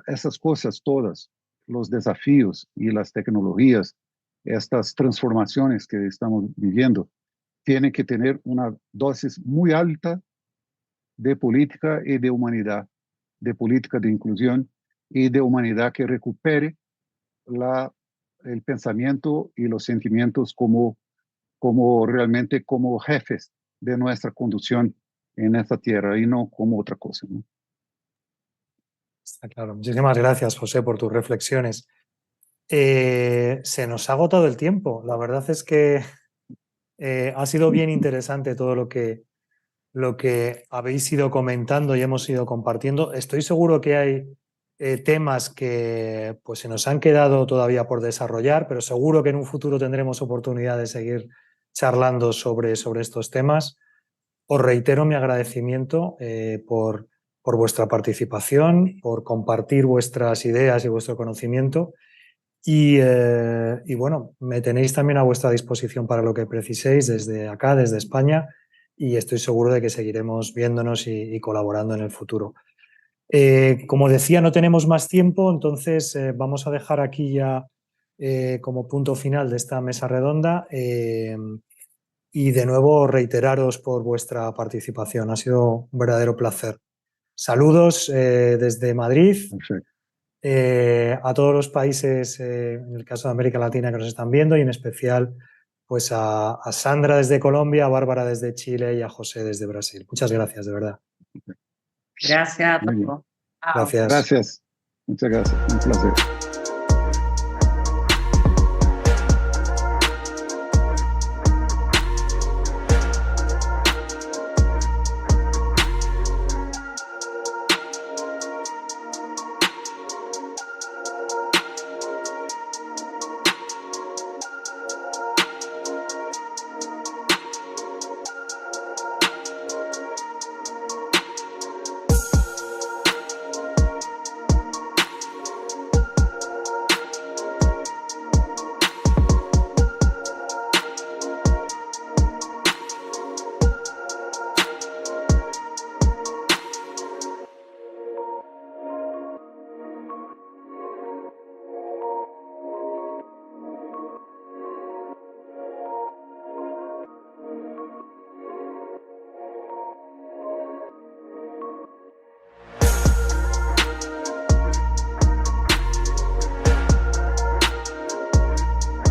esas cosas todas, los desafíos y las tecnologías, estas transformaciones que estamos viviendo, tienen que tener una dosis muy alta de política y de humanidad, de política de inclusión y de humanidad que recupere el pensamiento y los sentimientos como como realmente como jefes de nuestra conducción en esta tierra y no como otra cosa, ¿no? Está claro. Muchísimas gracias, José, por tus reflexiones. Se nos ha agotado el tiempo. La verdad es que ha sido bien interesante todo lo que habéis ido comentando y hemos ido compartiendo. Estoy seguro que hay temas que pues, se nos han quedado todavía por desarrollar, pero seguro que en un futuro tendremos oportunidad de seguir charlando sobre estos temas. Os reitero mi agradecimiento por vuestra participación, por compartir vuestras ideas y vuestro conocimiento. Y bueno, me tenéis también a vuestra disposición para lo que preciséis desde acá, desde España, y estoy seguro de que seguiremos viéndonos y colaborando en el futuro. Como decía, no tenemos más tiempo, entonces vamos a dejar aquí ya como punto final de esta mesa redonda. Y de nuevo reiteraros por vuestra participación. Ha sido un verdadero placer. Saludos desde Madrid. Perfecto. A todos los países, en el caso de América Latina, que nos están viendo, y en especial pues a Sandra desde Colombia, a Bárbara desde Chile y a José desde Brasil. Muchas gracias, de verdad. Gracias a Muy bien. todos. Gracias. Gracias. Muchas gracias. Un placer.